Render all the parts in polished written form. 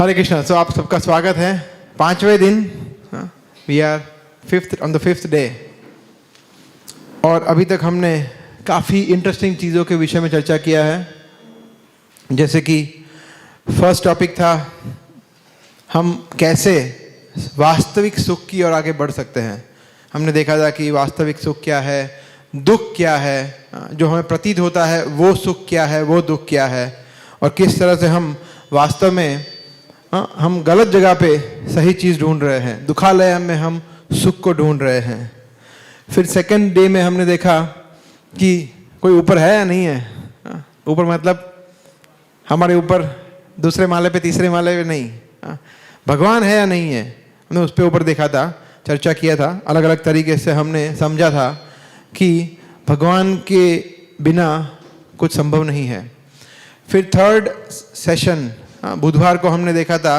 हरे कृष्णा। तो आप सबका स्वागत है 5वें दिन। We are on the 5th day. और अभी तक हमने काफ़ी इंटरेस्टिंग चीज़ों के विषय में चर्चा किया है। जैसे कि फर्स्ट टॉपिक था हम कैसे वास्तविक सुख की ओर आगे बढ़ सकते हैं। हमने देखा था कि वास्तविक सुख क्या है, दुख क्या है, जो हमें प्रतीत होता है वो सुख क्या है, वो दुख क्या है, और किस तरह से हम वास्तव में हम गलत जगह पे सही चीज़ ढूंढ रहे हैं। दुखालय में हम सुख को ढूंढ रहे हैं। फिर सेकंड डे में हमने देखा कि कोई ऊपर है या नहीं है। ऊपर मतलब हमारे ऊपर दूसरे माले पे तीसरे माले पे नहीं, भगवान है या नहीं है। हमने उस पर ऊपर देखा था, चर्चा किया था। अलग अलग तरीके से हमने समझा था कि भगवान के बिना कुछ संभव नहीं है। फिर थर्ड सेशन बुधवार को हमने देखा था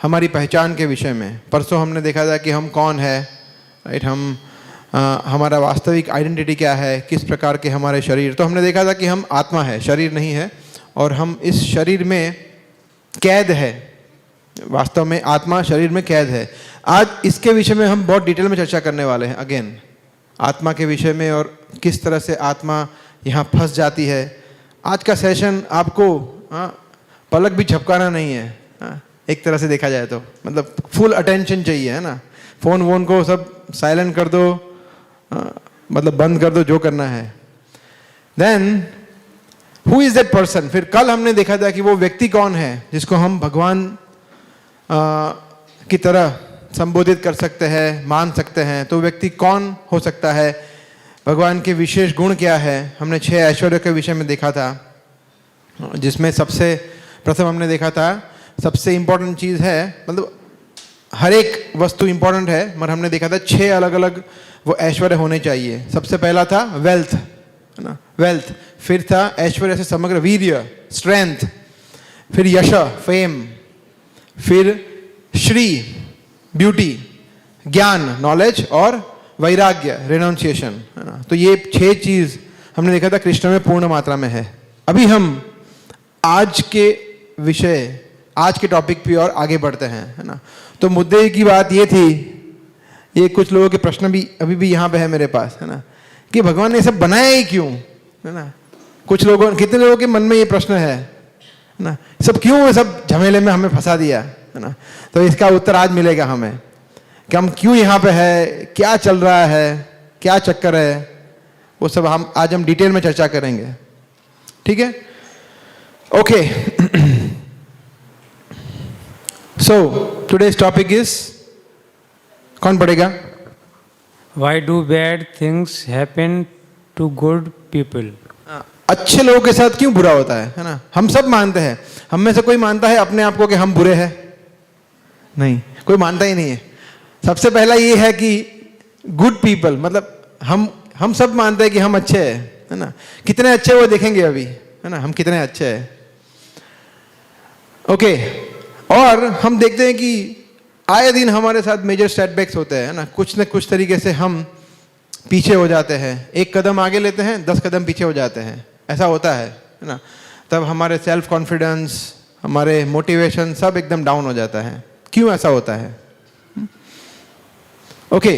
हमारी पहचान के विषय में। परसों हमने देखा था कि हम कौन है, राइट, हम हमारा वास्तविक आइडेंटिटी क्या है, किस प्रकार के हमारे शरीर। तो हमने देखा था कि हम आत्मा है, शरीर नहीं है, और हम इस शरीर में कैद है। वास्तव में आत्मा शरीर में कैद है। आज इसके विषय में हम बहुत डिटेल में चर्चा करने वाले हैं, अगेन आत्मा के विषय में, और किस तरह से आत्मा यहाँ फंस जाती है। आज का सेशन आपको पलक भी झपकाना नहीं है, एक तरह से देखा जाए तो, मतलब फुल अटेंशन चाहिए, है ना। फ़ोन वोन को सब साइलेंट कर दो, मतलब बंद कर दो, जो करना है। Then who is that person. फिर कल हमने देखा था कि वो व्यक्ति कौन है जिसको हम भगवान की तरह संबोधित कर सकते हैं, मान सकते हैं। तो व्यक्ति कौन हो सकता है, भगवान के विशेष गुण क्या है। हमने 6 ऐश्वर्य के विषय में देखा था, जिसमें सबसे प्रथम हमने देखा था सबसे इम्पोर्टेंट चीज़ है, मतलब हर एक वस्तु इम्पोर्टेंट है, मगर हमने देखा था 6 अलग अलग वो ऐश्वर्य होने चाहिए। सबसे पहला था वेल्थ, है ना, वेल्थ। फिर था ऐश्वर्य से समग्र वीर्य, स्ट्रेंथ। फिर यश, फेम। फिर श्री, ब्यूटी, ज्ञान, नॉलेज, और वैराग्य, रेनाउंसिएशन, है ना। तो ये 6 चीज़ हमने देखा था कृष्ण में पूर्ण मात्रा में है। अभी हम आज के विषय, आज के टॉपिक पे और आगे बढ़ते हैं, है ना। तो मुद्दे की बात ये थी, ये कुछ लोगों के प्रश्न भी अभी भी यहाँ पे है मेरे पास, है ना, कि भगवान ने ये सब बनाया ही क्यों, है ना। कुछ लोगों, कितने लोगों के मन में ये प्रश्न है ना, सब क्यों, ये सब झमेले में हमें फंसा दिया, है ना। तो इसका उत्तर आज मिलेगा हमें कि हम क्यों यहाँ पे है, क्या चल रहा है, क्या चक्कर है, वो सब आज हम डिटेल में चर्चा करेंगे, ठीक है। Okay, so today's topic is, कौन पढ़ेगा? Why do bad things happen to good people? अच्छे लोगों के साथ क्यों बुरा होता है ना। हम सब मानते हैं, हम में से कोई मानता है अपने आप को कि हम बुरे हैं? नहीं, कोई मानता ही नहीं है। सबसे पहला ये है कि गुड पीपल, मतलब हम सब मानते हैं कि हम अच्छे हैं, है ना। कितने अच्छे वो देखेंगे अभी, है ना, हम कितने अच्छे हैं। ओके, और हम देखते हैं कि आए दिन हमारे साथ मेजर सेटबैक्स होते हैं, ना कुछ तरीके से हम पीछे हो जाते हैं। एक कदम आगे लेते हैं, 10 कदम पीछे हो जाते हैं, ऐसा होता है ना। तब हमारे सेल्फ कॉन्फिडेंस, हमारे मोटिवेशन सब एकदम डाउन हो जाता है। क्यों ऐसा होता है? ओके,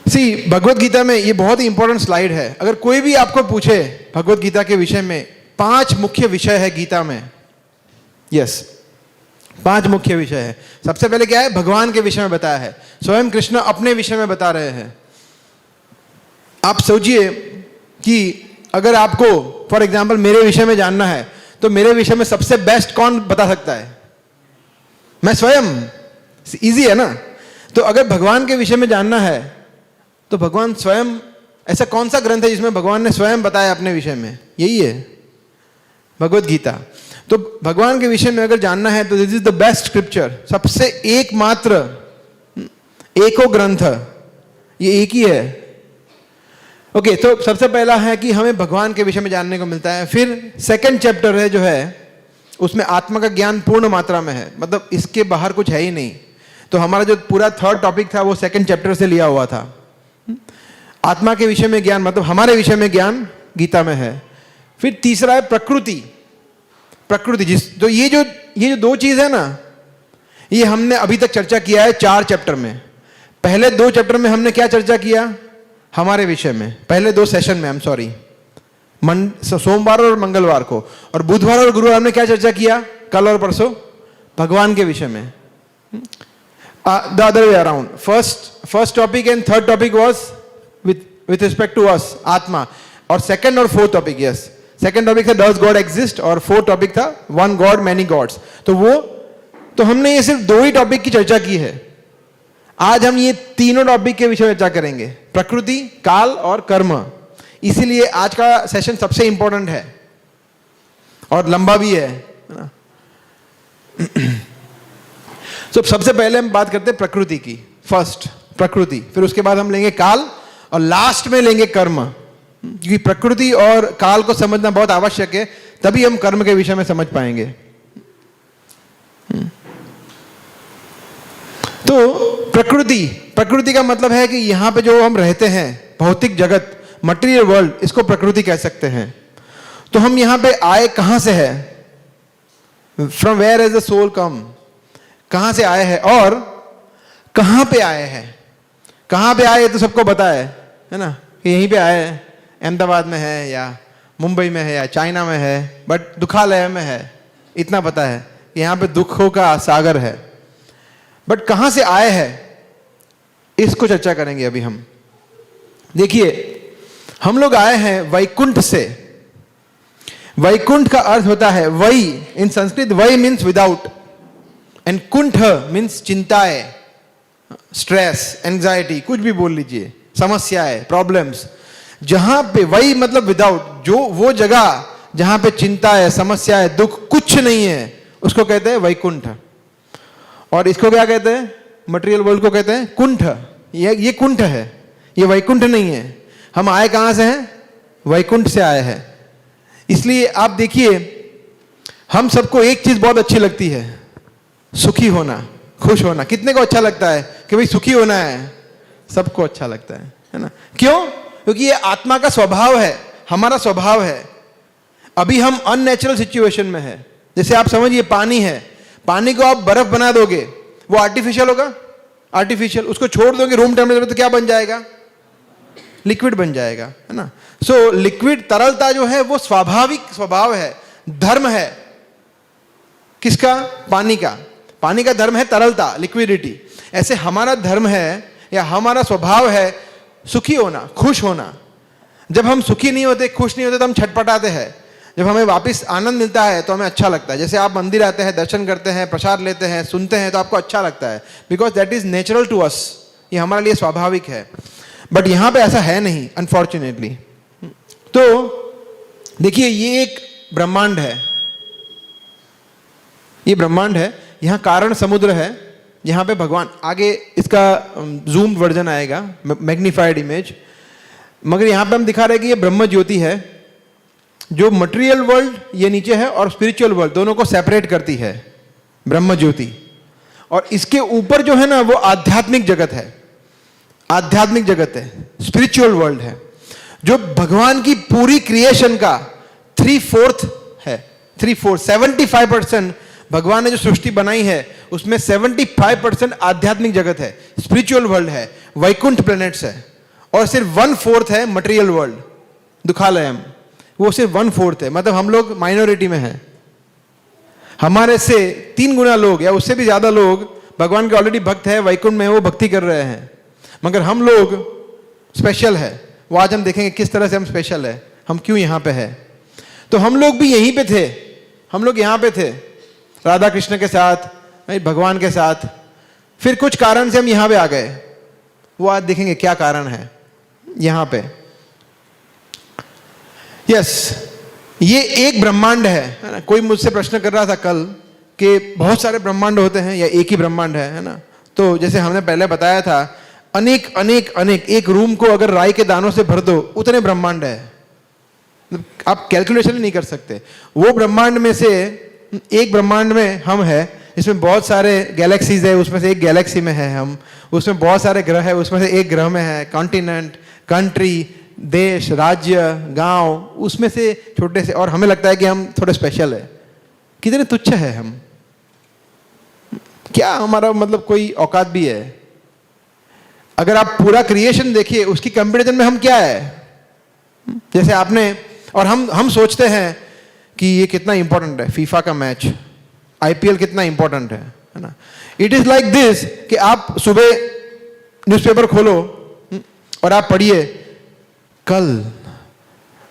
सी, भगवत गीता में ये बहुत ही इंपॉर्टेंट स्लाइड है। अगर कोई भी आपको पूछे भगवत गीता के विषय में, 5 मुख्य विषय है गीता में। यस, 5 मुख्य विषय है। सबसे पहले क्या है? भगवान के विषय में बताया है। स्वयं कृष्ण अपने विषय में बता रहे हैं। आप सोचिए कि अगर आपको फॉर एग्जाम्पल मेरे विषय में जानना है, तो मेरे विषय में सबसे बेस्ट कौन बता सकता है? मैं स्वयं। इजी है ना। तो अगर भगवान के विषय में जानना है तो भगवान स्वयं, ऐसा कौन सा ग्रंथ है जिसमें भगवान ने स्वयं बताया अपने विषय में? यही है, भगवत गीता। तो भगवान के विषय में अगर जानना है तो this is the best scripture, सबसे एकमात्र एको ग्रंथ, ये एक ही है। ओके, तो सबसे पहला है कि हमें भगवान के विषय में जानने को मिलता है। फिर सेकंड चैप्टर है जो है, उसमें आत्मा का ज्ञान पूर्ण मात्रा में है, मतलब इसके बाहर कुछ है ही नहीं। तो हमारा जो पूरा थर्ड टॉपिक था वो सेकंड चैप्टर से लिया हुआ था। आत्मा के विषय में ज्ञान, मतलब हमारे विषय में ज्ञान गीता में है। फिर तीसरा है प्रकृति। प्रकृति, ये जो 2 चीज है ना, ये हमने अभी तक चर्चा किया है 4 चैप्टर में। पहले 2 चैप्टर में हमने क्या चर्चा किया हमारे विषय में, पहले 2 सेशन में, आई एम सॉरी, सोमवार और मंगलवार को, और बुधवार और गुरुवार हमने क्या चर्चा किया कल और परसों भगवान के विषय में। The other way around, first topic and third topic was with respect to us, आत्मा, और सेकंड और fourth topic, yes, second topic था डज गॉड एग्जिस्ट, और फोर्थ टॉपिक था वन गॉड मैनी गॉड्स। तो हमने ये सिर्फ 2 ही टॉपिक की चर्चा की है। आज हम ये तीनों टॉपिक के विषय में चर्चा करेंगे, प्रकृति, काल और कर्म। इसीलिए आज का सेशन सबसे इंपॉर्टेंट है और लंबा भी है ना। तो सबसे पहले हम बात करते हैं प्रकृति की, फर्स्ट प्रकृति, फिर उसके बाद हम लेंगे काल और लास्ट में लेंगे कर्म, क्योंकि प्रकृति और काल को समझना बहुत आवश्यक है, तभी हम कर्म के विषय में समझ पाएंगे। तो प्रकृति का मतलब है कि यहां पे जो हम रहते हैं, भौतिक जगत, मटेरियल वर्ल्ड, इसको प्रकृति कह सकते हैं। तो हम यहां पे आए कहां से है, from where is the soul come, कहां से आए हैं और कहां पे आए हैं। कहां पे आए तो सबको पता है ना, कि यहीं पे आए हैं, अहमदाबाद में है या मुंबई में है या चाइना में है, बट दुखालय में है, इतना पता है कि यहां पे दुखों का सागर है। बट कहां से आए हैं इसको चर्चा करेंगे अभी हम। देखिए, हम लोग आए हैं वैकुंठ से। वैकुंठ का अर्थ होता है वै, इन संस्कृत वै मीन्स विदाउट, एंड कुंठ मीन्स चिंताएं, स्ट्रेस, एंजाइटी, कुछ भी बोल लीजिए, समस्याएं, प्रॉब्लम्स। जहां पे वै मतलब विदाउट, जो वो जगह जहां पे चिंता है, समस्या है, दुख कुछ नहीं है, उसको कहते हैं वैकुंठ। और इसको क्या कहते हैं, मटेरियल वर्ल्ड को कहते हैं कुंठ। ये कुंठ है, ये वैकुंठ नहीं है। हम आए कहां से हैं, वैकुंठ से आए हैं। इसलिए आप देखिए, हम सबको एक चीज बहुत अच्छी लगती है, सुखी होना, खुश होना। कितने को अच्छा लगता है कि भाई सुखी होना है, सबको अच्छा लगता है ना। क्यों? क्योंकि ये आत्मा का स्वभाव है, हमारा स्वभाव है। अभी हम अननेचुरल सिचुएशन में है। जैसे आप समझिए, पानी है, पानी को आप बर्फ बना दोगे, वो आर्टिफिशियल होगा, आर्टिफिशियल। उसको छोड़ दोगे रूम टेम्परेचर पे तो क्या बन जाएगा, लिक्विड बन जाएगा, है ना। सो लिक्विड, तरलता जो है वो स्वाभाविक स्वभाव है, धर्म है। किसका? पानी का। पानी का धर्म है तरलता, लिक्विडिटी। ऐसे हमारा धर्म है या हमारा स्वभाव है सुखी होना, खुश होना। जब हम सुखी नहीं होते, खुश नहीं होते, तो हम छटपटाते हैं। जब हमें वापस आनंद मिलता है तो हमें अच्छा लगता है। जैसे आप मंदिर आते हैं, दर्शन करते हैं, प्रसाद लेते हैं, सुनते हैं, तो आपको अच्छा लगता है, because that is natural to us, ये हमारे लिए स्वाभाविक है। बट यहां पे ऐसा है नहीं, अनफॉर्चुनेटली। तो देखिए, ये एक ब्रह्मांड है, ये ब्रह्मांड है, यहां कारण समुद्र है, यहां पे भगवान, आगे इसका जूम वर्जन आएगा, मैग्निफाइड इमेज। मगर यहां पे हम दिखा रहे हैं कि ये ब्रह्म ज्योति है, जो मटेरियल वर्ल्ड ये नीचे है और स्पिरिचुअल वर्ल्ड दोनों को सेपरेट करती है, ब्रह्म ज्योति। और इसके ऊपर जो है ना, वो आध्यात्मिक जगत है, आध्यात्मिक जगत है, स्पिरिचुअल वर्ल्ड है, जो भगवान की पूरी क्रिएशन का 3/4 है। 3/4, 75% भगवान ने जो सृष्टि बनाई है उसमें 75% आध्यात्मिक जगत है, स्पिरिचुअल वर्ल्ड है, वैकुंठ प्लैनेट्स है। और सिर्फ 1/4 है मटेरियल वर्ल्ड, दुखालयम, वो सिर्फ 1/4 है। मतलब हम लोग माइनॉरिटी में हैं। हमारे से 3 गुना लोग या उससे भी ज्यादा लोग भगवान के ऑलरेडी भक्त है, वैकुंठ में वो भक्ति कर रहे हैं। मगर हम लोग स्पेशल है, वो आज हम देखेंगे किस तरह से हम स्पेशल है, हम क्यों यहाँ पे है। तो हम लोग भी यहीं पे थे, हम लोग यहाँ पे थे राधा कृष्ण के साथ, भगवान के साथ। फिर कुछ कारण से हम यहाँ पे आ गए, वो आज देखेंगे क्या कारण है यहाँ पे। यस, ये एक ब्रह्मांड है ना। कोई मुझसे प्रश्न कर रहा था कल कि बहुत सारे ब्रह्मांड होते हैं या एक ही ब्रह्मांड है ना। तो जैसे हमने पहले बताया था, अनेक अनेक अनेक, एक रूम को अगर राई के दानों से भर दो, उतने ब्रह्मांड है, आप कैलकुलेशन नहीं कर सकते। वो ब्रह्मांड में से एक ब्रह्मांड में हम है, इसमें बहुत सारे गैलेक्सीज है, उसमें से एक गैलेक्सी में है हम, उसमें बहुत सारे ग्रह है, उसमें से एक ग्रह में है, कॉन्टिनेंट, कंट्री, देश, राज्य, गांव, उसमें से छोटे से। और हमें लगता है कि हम थोड़े स्पेशल है। कितने तुच्छ है हम। क्या हमारा मतलब कोई औकात भी है? अगर आप पूरा क्रिएशन देखिए, उसकी कंपैरिजन में हम क्या है? जैसे आपने और हम सोचते हैं कि ये कितना इंपॉर्टेंट है, फीफा का मैच, आईपीएल कितना इंपॉर्टेंट है ना? इट इज लाइक दिस कि आप सुबह न्यूज़पेपर खोलो और आप पढ़िए, कल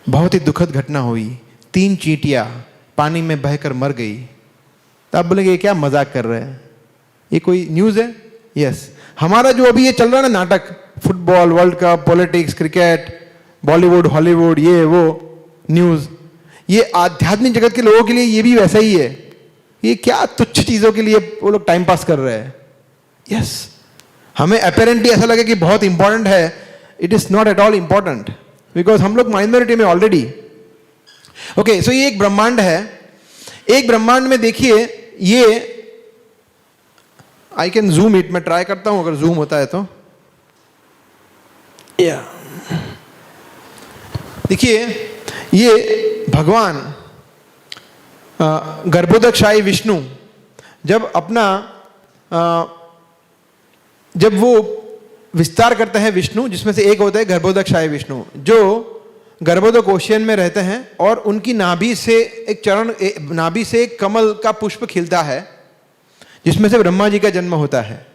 बहुत ही दुखद घटना हुई, 3 चींटियां पानी में बहकर मर गई। तो आप बोलेंगे ये क्या मजाक कर रहे हैं, ये कोई न्यूज़ है? यस, हमारा जो अभी ये चल रहा है ना नाटक, football, world cup, politics, cricket, Bollywood, Hollywood, ये वो न्यूज़, ये आध्यात्मिक जगत के लोगों के लिए ये भी वैसा ही है। ये क्या तुच्छ चीज़ों के लिए वो लोग टाइम पास कर रहे हैं। यस, हमें अपेरेंटली ऐसा लगे कि बहुत इंपॉर्टेंट है, it is not at all important, because हम लोग माइनॉरिटी में ऑलरेडी। ओके, सो ये एक ब्रह्मांड है। एक ब्रह्मांड में देखिए, ये आई कैन जूम इट, मैं ट्राई करता हूं अगर जूम होता है तो। या देखिए, ये भगवान गर्भोदकशाही विष्णु जब अपना जब वो विस्तार करते हैं विष्णु, जिसमें से एक होता है गर्भोदकशाही विष्णु, जो गर्भोदक ओशियन में रहते हैं, और उनकी नाभि से नाभि से एक कमल का पुष्प खिलता है, जिसमें से ब्रह्मा जी का जन्म होता है।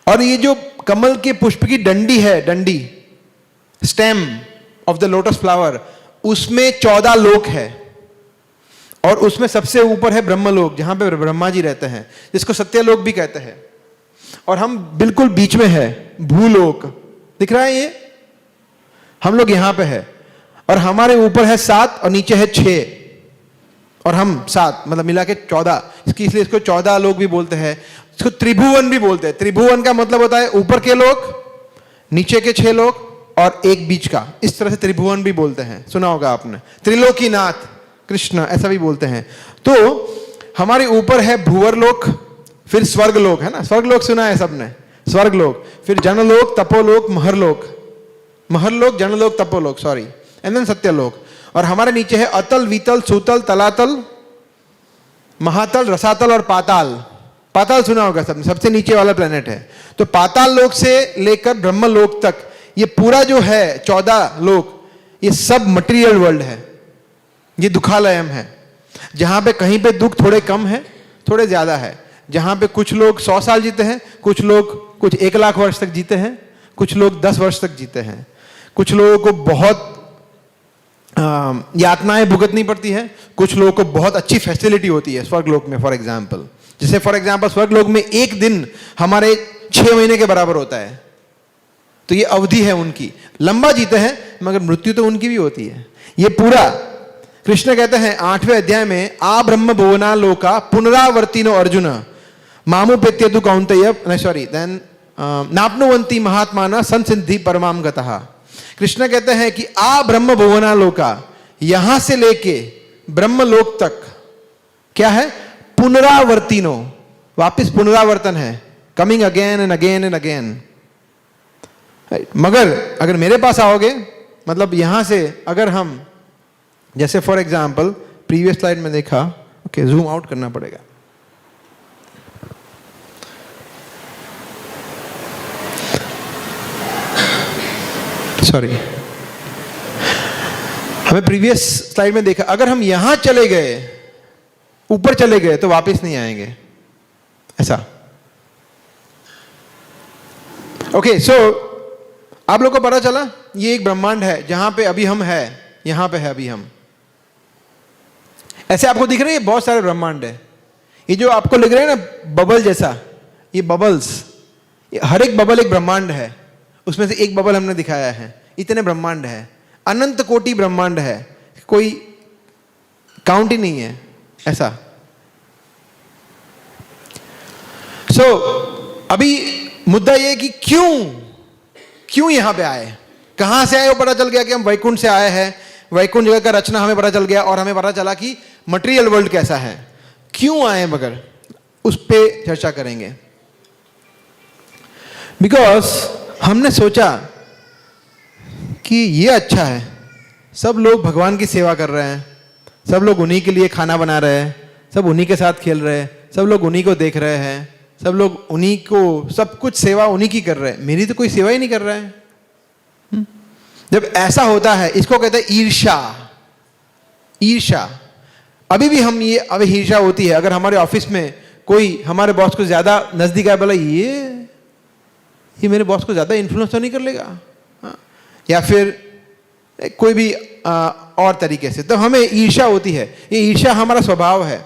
और ये जो कमल के पुष्प की डंडी है, डंडी, stem of the lotus flower, उसमें 14 लोक है, और उसमें सबसे ऊपर है ब्रह्मलोक, जहां पे ब्रह्मा जी रहते हैं, जिसको सत्यलोक भी कहते हैं। और हम बिल्कुल बीच में है, भूलोक दिख रहा है ये, हम लोग यहां पे है, और हमारे ऊपर है 7 और नीचे है 6, और हम 7 मतलब मिला के 14, इसलिए इसको 14 लोग भी बोलते हैं। इसको त्रिभुवन भी बोलते हैं। त्रिभुवन का मतलब होता है ऊपर के लोग, नीचे के 6 लोग और एक बीच का, इस तरह से त्रिभुवन भी बोलते हैं, सुना होगा आपने। त्रिलोकीनाथ कृष्ण ऐसा भी बोलते हैं। तो हमारे ऊपर है भूवरलोक, फिर स्वर्गलोक है ना, स्वर्गलोक सुना है सबने, स्वर्गलोक, फिर जनलोक, तपोलोक, महरलोक, महरलोक, जनलोक, तपोलोक, सॉरी, एंड देन सत्यलोक। और हमारे नीचे है अतल, वितल, सुतल, तलातल, महातल, रसातल और पाताल। पाताल सुना होगा सबने, सबसे नीचे वाला प्लेनेट है। तो पाताल लोक से लेकर ब्रह्मलोक तक ये पूरा जो है 14 लोक, ये सब मटेरियल वर्ल्ड है, ये दुखालयम है, जहां पे कहीं पे दुख थोड़े कम है, थोड़े ज्यादा है, जहां पे कुछ लोग 100 साल जीते हैं, कुछ लोग 1 लाख वर्ष तक जीते हैं, कुछ लोग 10 वर्ष तक जीते हैं, कुछ लोगों को बहुत यातनाएं भुगतनी पड़ती है, कुछ लोगों को बहुत अच्छी फैसिलिटी होती है स्वर्गलोक में। फॉर एग्जाम्पल, जैसे फॉर एग्जाम्पल स्वर्गलोक में एक दिन हमारे 6 महीने के बराबर होता है। तो ये अवधि है उनकी, लंबा जीते हैं, मगर मृत्यु तो उनकी भी होती है। ये पूरा कृष्ण कहते हैं 8वें अध्याय में, आ ब्रह्म भुवना लोका पुनरावर्तिनो अर्जुन मामुपेत्यतु कौन्तेय, सॉरी, देन नाप्नुवन्ति महात्माना संसिद्धि परमाम गतः। कृष्ण कहते हैं कि आ ब्रह्म भुवना लोका, यहां से लेके ब्रह्मलोक तक क्या है, पुनरावर्तिनो, वापिस पुनरावर्तन है, coming again and again and again. मगर अगर मेरे पास आओगे, मतलब यहां से अगर हम, जैसे फॉर एग्जाम्पल प्रीवियस स्लाइड में देखा, ओके जूम आउट करना पड़ेगा, सॉरी, हमें प्रीवियस स्लाइड में देखा, अगर हम यहां चले गए, ऊपर चले गए, तो वापस नहीं आएंगे, ऐसा। ओके, सो आप लोग को पता चला ये एक ब्रह्मांड है जहां पे अभी हम है, यहां पे है अभी हम। ऐसे आपको दिख रहे हैं बहुत सारे ब्रह्मांड है। ये जो आपको लग रहे हैं ना बबल जैसा, ये बबल्स, हर एक बबल एक ब्रह्मांड है, उसमें से एक बबल हमने दिखाया है। इतने ब्रह्मांड है, अनंत कोटि ब्रह्मांड है, कोई काउंट ही नहीं है ऐसा। सो अभी मुद्दा ये कि क्यों यहां पे आए, कहां से आए वो पता चल गया कि हम वैकुंठ से आए हैं, वैकुंठ जगह का रचना हमें पता चल गया, और हमें पता चला कि मटेरियल वर्ल्ड कैसा है। क्यों आए मगर, उस पे चर्चा करेंगे। बिकॉज हमने सोचा कि ये अच्छा है, सब लोग भगवान की सेवा कर रहे हैं, सब लोग उन्हीं के लिए खाना बना रहे हैं, सब उन्हीं के साथ खेल रहे हैं, सब लोग उन्हीं को देख रहे हैं, सब लोग उन्हीं को, सब कुछ सेवा उन्हीं की कर रहे हैं, मेरी तो कोई सेवा ही नहीं कर रहा है। जब ऐसा होता है, इसको कहते हैं ईर्ष्या। ईर्ष्या, अभी भी हम ये, अभी ईर्ष्या होती है अगर हमारे ऑफिस में कोई हमारे बॉस को ज्यादा नजदीक आए, बोला ये मेरे बॉस को ज्यादा इन्फ्लुएंस तो नहीं कर लेगा, हाँ? या फिर कोई भी और तरीके से, तो हमें ईर्ष्या होती है। ये ईर्ष्या हमारा स्वभाव है,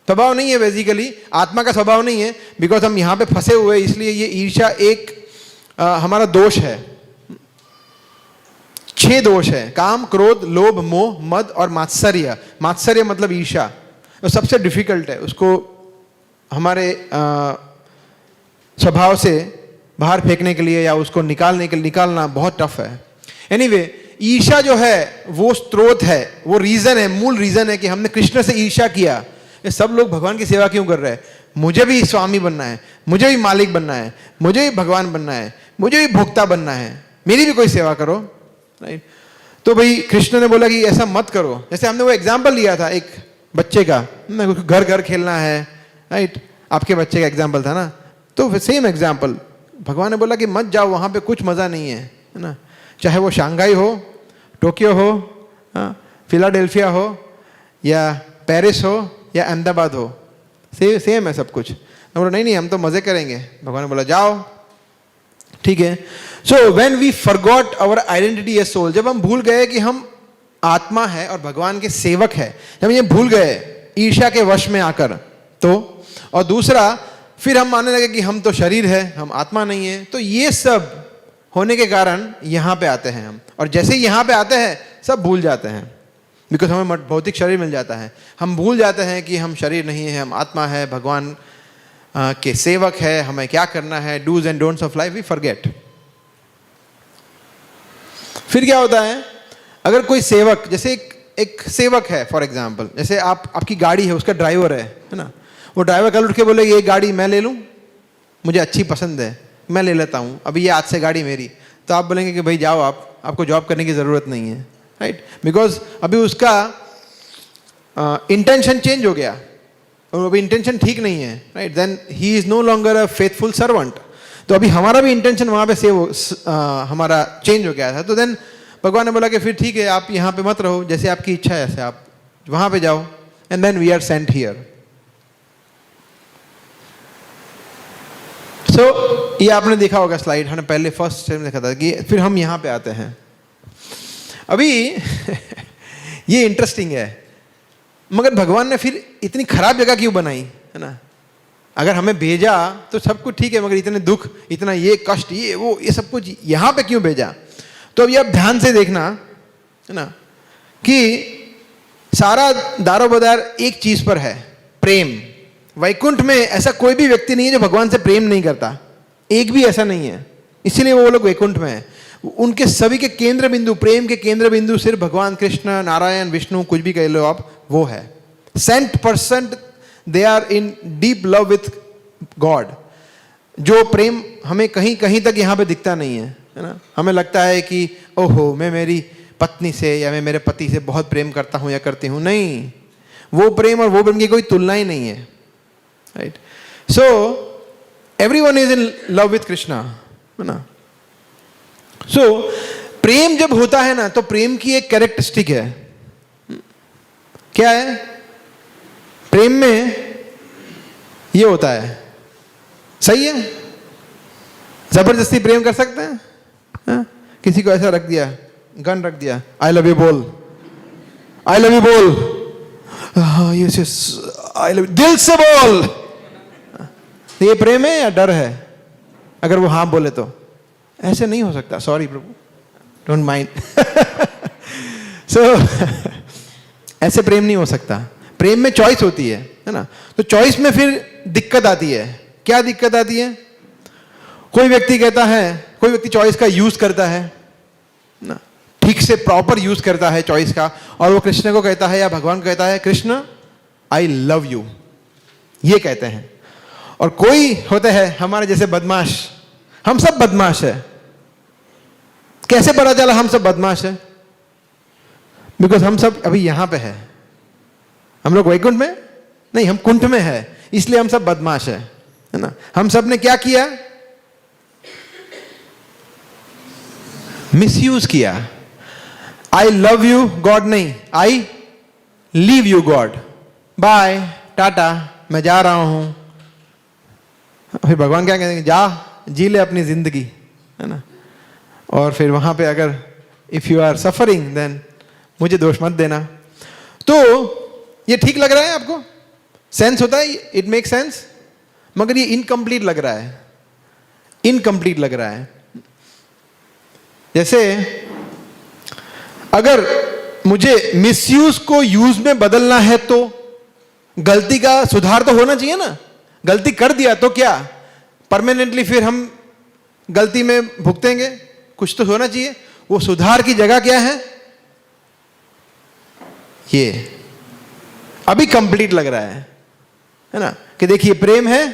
स्वभाव नहीं है, बेसिकली आत्मा का स्वभाव नहीं है, बिकॉज हम यहाँ पे फंसे हुए, इसलिए ये ईर्ष्या एक हमारा दोष है। 6 दोष है, काम, क्रोध, लोभ, मोह, मद और मात्सर्य। मात्सर्य मतलब ईर्ष्या, तो सबसे डिफिकल्ट है, उसको हमारे स्वभाव से बाहर फेंकने के लिए या उसको निकालना बहुत टफ है। एनीवे, ईर्ष्या जो है वो स्रोत है, वो रीजन है, मूल रीजन है कि हमने कृष्ण से ईर्ष्या किया। ये सब लोग भगवान की सेवा क्यों कर रहे हैं? मुझे भी स्वामी बनना है, मुझे भी मालिक बनना है, मुझे भी भगवान बनना है, मुझे भी भोक्ता बनना है, मेरी भी कोई सेवा करो, राइट? तो भाई कृष्ण ने बोला कि ऐसा मत करो। जैसे हमने वो एग्जाम्पल लिया था एक बच्चे का, घर घर खेलना है, राइट? आपके बच्चे का एग्जाम्पल था ना, तो सेम एग्जाम्पल भगवान ने बोला कि मत जाओ वहाँ पे, कुछ मज़ा नहीं है ना। चाहे वो शंघाई हो, टोक्यो हो, फिलाडेल्फिया हो, या पेरिस हो, या अहमदाबाद हो, सेम है सब कुछ। तो बोला नहीं हम तो मज़े करेंगे। भगवान ने बोला जाओ, ठीक है। So when we forgot our identity as soul, जब हम भूल गए कि हम आत्मा है और भगवान के सेवक है, जब ये भूल गए ईर्ष्या के वश में आकर, तो और दूसरा फिर हम मानने लगे कि हम तो शरीर है, हम आत्मा नहीं है। तो ये सब होने के कारण यहाँ पे आते हैं हम, और जैसे ही यहाँ पे आते हैं सब भूल जाते हैं, बिकॉज हमें भौतिक शरीर मिल जाता है। हम भूल जाते हैं कि हम शरीर नहीं है, हम आत्मा है, भगवान के सेवक है, हमें क्या करना है, dos and don'ts of life we forget. फिर क्या होता है, अगर कोई सेवक, जैसे एक सेवक है फॉर एग्जाम्पल, जैसे आपकी गाड़ी है, उसका ड्राइवर है ना, वो ड्राइवर कल उठ के बोले ये गाड़ी मैं ले लूँ, मुझे अच्छी पसंद है, मैं ले लेता हूँ, अभी ये आज से गाड़ी मेरी, तो आप बोलेंगे कि भाई जाओ, आपको जॉब करने की ज़रूरत नहीं है, राइट? बिकॉज अभी उसका इंटेंशन चेंज हो गया, और अभी इंटेंशन ठीक नहीं है, right? Then he is no longer a faithful servant. तो अभी हमारा भी इंटेंशन वहाँ पे हमारा चेंज हो गया था। तो देन भगवान ने बोला कि फिर ठीक है, आप यहाँ पे मत रहो, जैसे आपकी इच्छा है ऐसे आप वहाँ पे जाओ, and then we are sent here. So ये आपने देखा होगा स्लाइड, हमने पहले फर्स्ट स्टेप में देखा था कि फिर हम यहाँ पे आते हैं। अभी ये इंटरेस्टिंग है, मगर भगवान ने फिर इतनी खराब जगह क्यों बनाई, है ना? अगर हमें भेजा तो सब कुछ ठीक है, मगर इतने दुख, इतना ये कष्ट, ये वो, ये सब कुछ यहाँ पे क्यों भेजा? तो अभी आप ध्यान से देखना, है ना, कि सारा दारोमदार एक चीज पर है, प्रेम। वैकुंठ में ऐसा कोई भी व्यक्ति नहीं है जो भगवान से प्रेम नहीं करता, एक भी ऐसा नहीं है, इसीलिए वो लोग वैकुंठ में है। उनके सभी के केंद्र बिंदु, प्रेम के केंद्र बिंदु सिर्फ भगवान कृष्ण, नारायण, विष्णु, कुछ भी कह लो आप, वो है। 100% they are in deep love with God. जो प्रेम हमें कहीं कहीं तक यहाँ पे दिखता नहीं है ना? हमें लगता है कि ओहो मैं मेरी पत्नी से या मैं मेरे पति से बहुत प्रेम करता हूँ या करती हूँ, नहीं, वो प्रेम और वो प्रेम की कोई तुलना ही नहीं है, right? So everyone is in love with Krishna, है ना? सो प्रेम जब होता है ना, तो प्रेम की एक कैरेक्टरिस्टिक है, क्या है? प्रेम में ये होता है, सही है, जबरदस्ती प्रेम कर सकते हैं, हाँ? किसी को ऐसा रख दिया, गन रख दिया, आई लव यू बोल, आई लव यू बोल, यस यस आई लव, दिल से बोल, ये प्रेम है या डर है? अगर वो हाँ बोले तो ऐसे नहीं हो सकता, सॉरी प्रभु, डोंट माइंड। सो ऐसे प्रेम नहीं हो सकता। प्रेम में चॉइस होती है ना? तो चॉइस में फिर दिक्कत आती है। क्या दिक्कत आती है? कोई व्यक्ति कहता है, कोई व्यक्ति चॉइस का यूज करता है ना, ठीक से प्रॉपर यूज करता है चॉइस का, और वो कृष्ण को कहता है या भगवान को कहता है कृष्ण आई लव यू, ये कहते हैं। और कोई होते हैं हमारे जैसे बदमाश, हम सब बदमाश है। कैसे पता चला हम सब बदमाश है? बिकॉज हम सब अभी यहां पे है, हम लोग वैकुंठ में नहीं, हम कुंठ में है, इसलिए हम सब बदमाश है। है ना? हम सब ने क्या किया? मिसयूज किया। आई लव यू गॉड नहीं, I leave you God. Bye, tata, मैं जा रहा हूं। फिर भगवान क्या कहेंगे? जा जी ले अपनी जिंदगी, है ना? और फिर वहां पे अगर if you are suffering then मुझे दोष मत देना। तो ये ठीक लग रहा है आपको? सेंस होता है? It make sense? मगर ये इनकम्प्लीट लग रहा है, इनकम्प्लीट लग रहा है। जैसे अगर मुझे मिसयूज को यूज में बदलना है तो गलती का सुधार तो होना चाहिए ना। गलती कर दिया तो क्या परमानेंटली फिर हम गलती में भुगतेंगे? कुछ तो होना चाहिए। वो सुधार की जगह क्या है? ये अभी कंप्लीट लग रहा है ना? कि देखिए प्रेम है,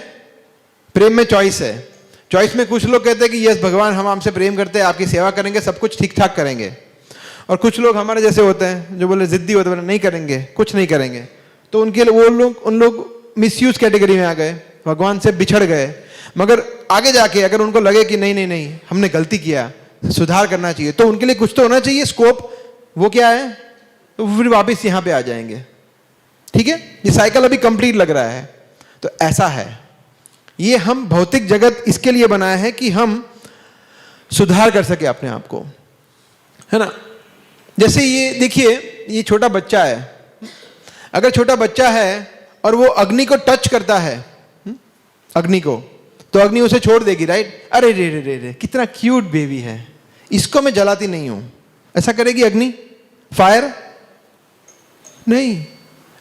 प्रेम में चॉइस है। चॉइस में कुछ लोग कहते हैं कि यस भगवान हम आपसे प्रेम करते हैं, आपकी सेवा करेंगे, सब कुछ ठीक ठाक करेंगे। और कुछ लोग हमारे जैसे होते हैं जो बोले जिद्दी होते हैं, नहीं करेंगे, कुछ नहीं करेंगे। तो उनके लिए उन लोग मिसयूज कैटेगरी में आ गए, भगवान से बिछड़ गए। मगर आगे जाके अगर उनको लगे कि नहीं नहीं नहीं हमने गलती किया, सुधार करना चाहिए, तो उनके लिए कुछ तो होना चाहिए स्कोप। वो क्या है? तो फिर वापस यहां पे आ जाएंगे। ठीक है, ये साइकिल अभी कंप्लीट लग रहा है। तो ऐसा है, ये हम भौतिक जगत इसके लिए बनाया है कि हम सुधार कर सके अपने आप को, है ना? जैसे ये देखिए, ये छोटा बच्चा है। अगर छोटा बच्चा है और वो अग्नि को टच करता है, अग्नि को, तो अग्नि उसे छोड़ देगी, राइट? अरे रे रे रे रे कितना क्यूट बेबी है, इसको मैं जलाती नहीं हूं, ऐसा करेगी अग्नि? फायर नहीं,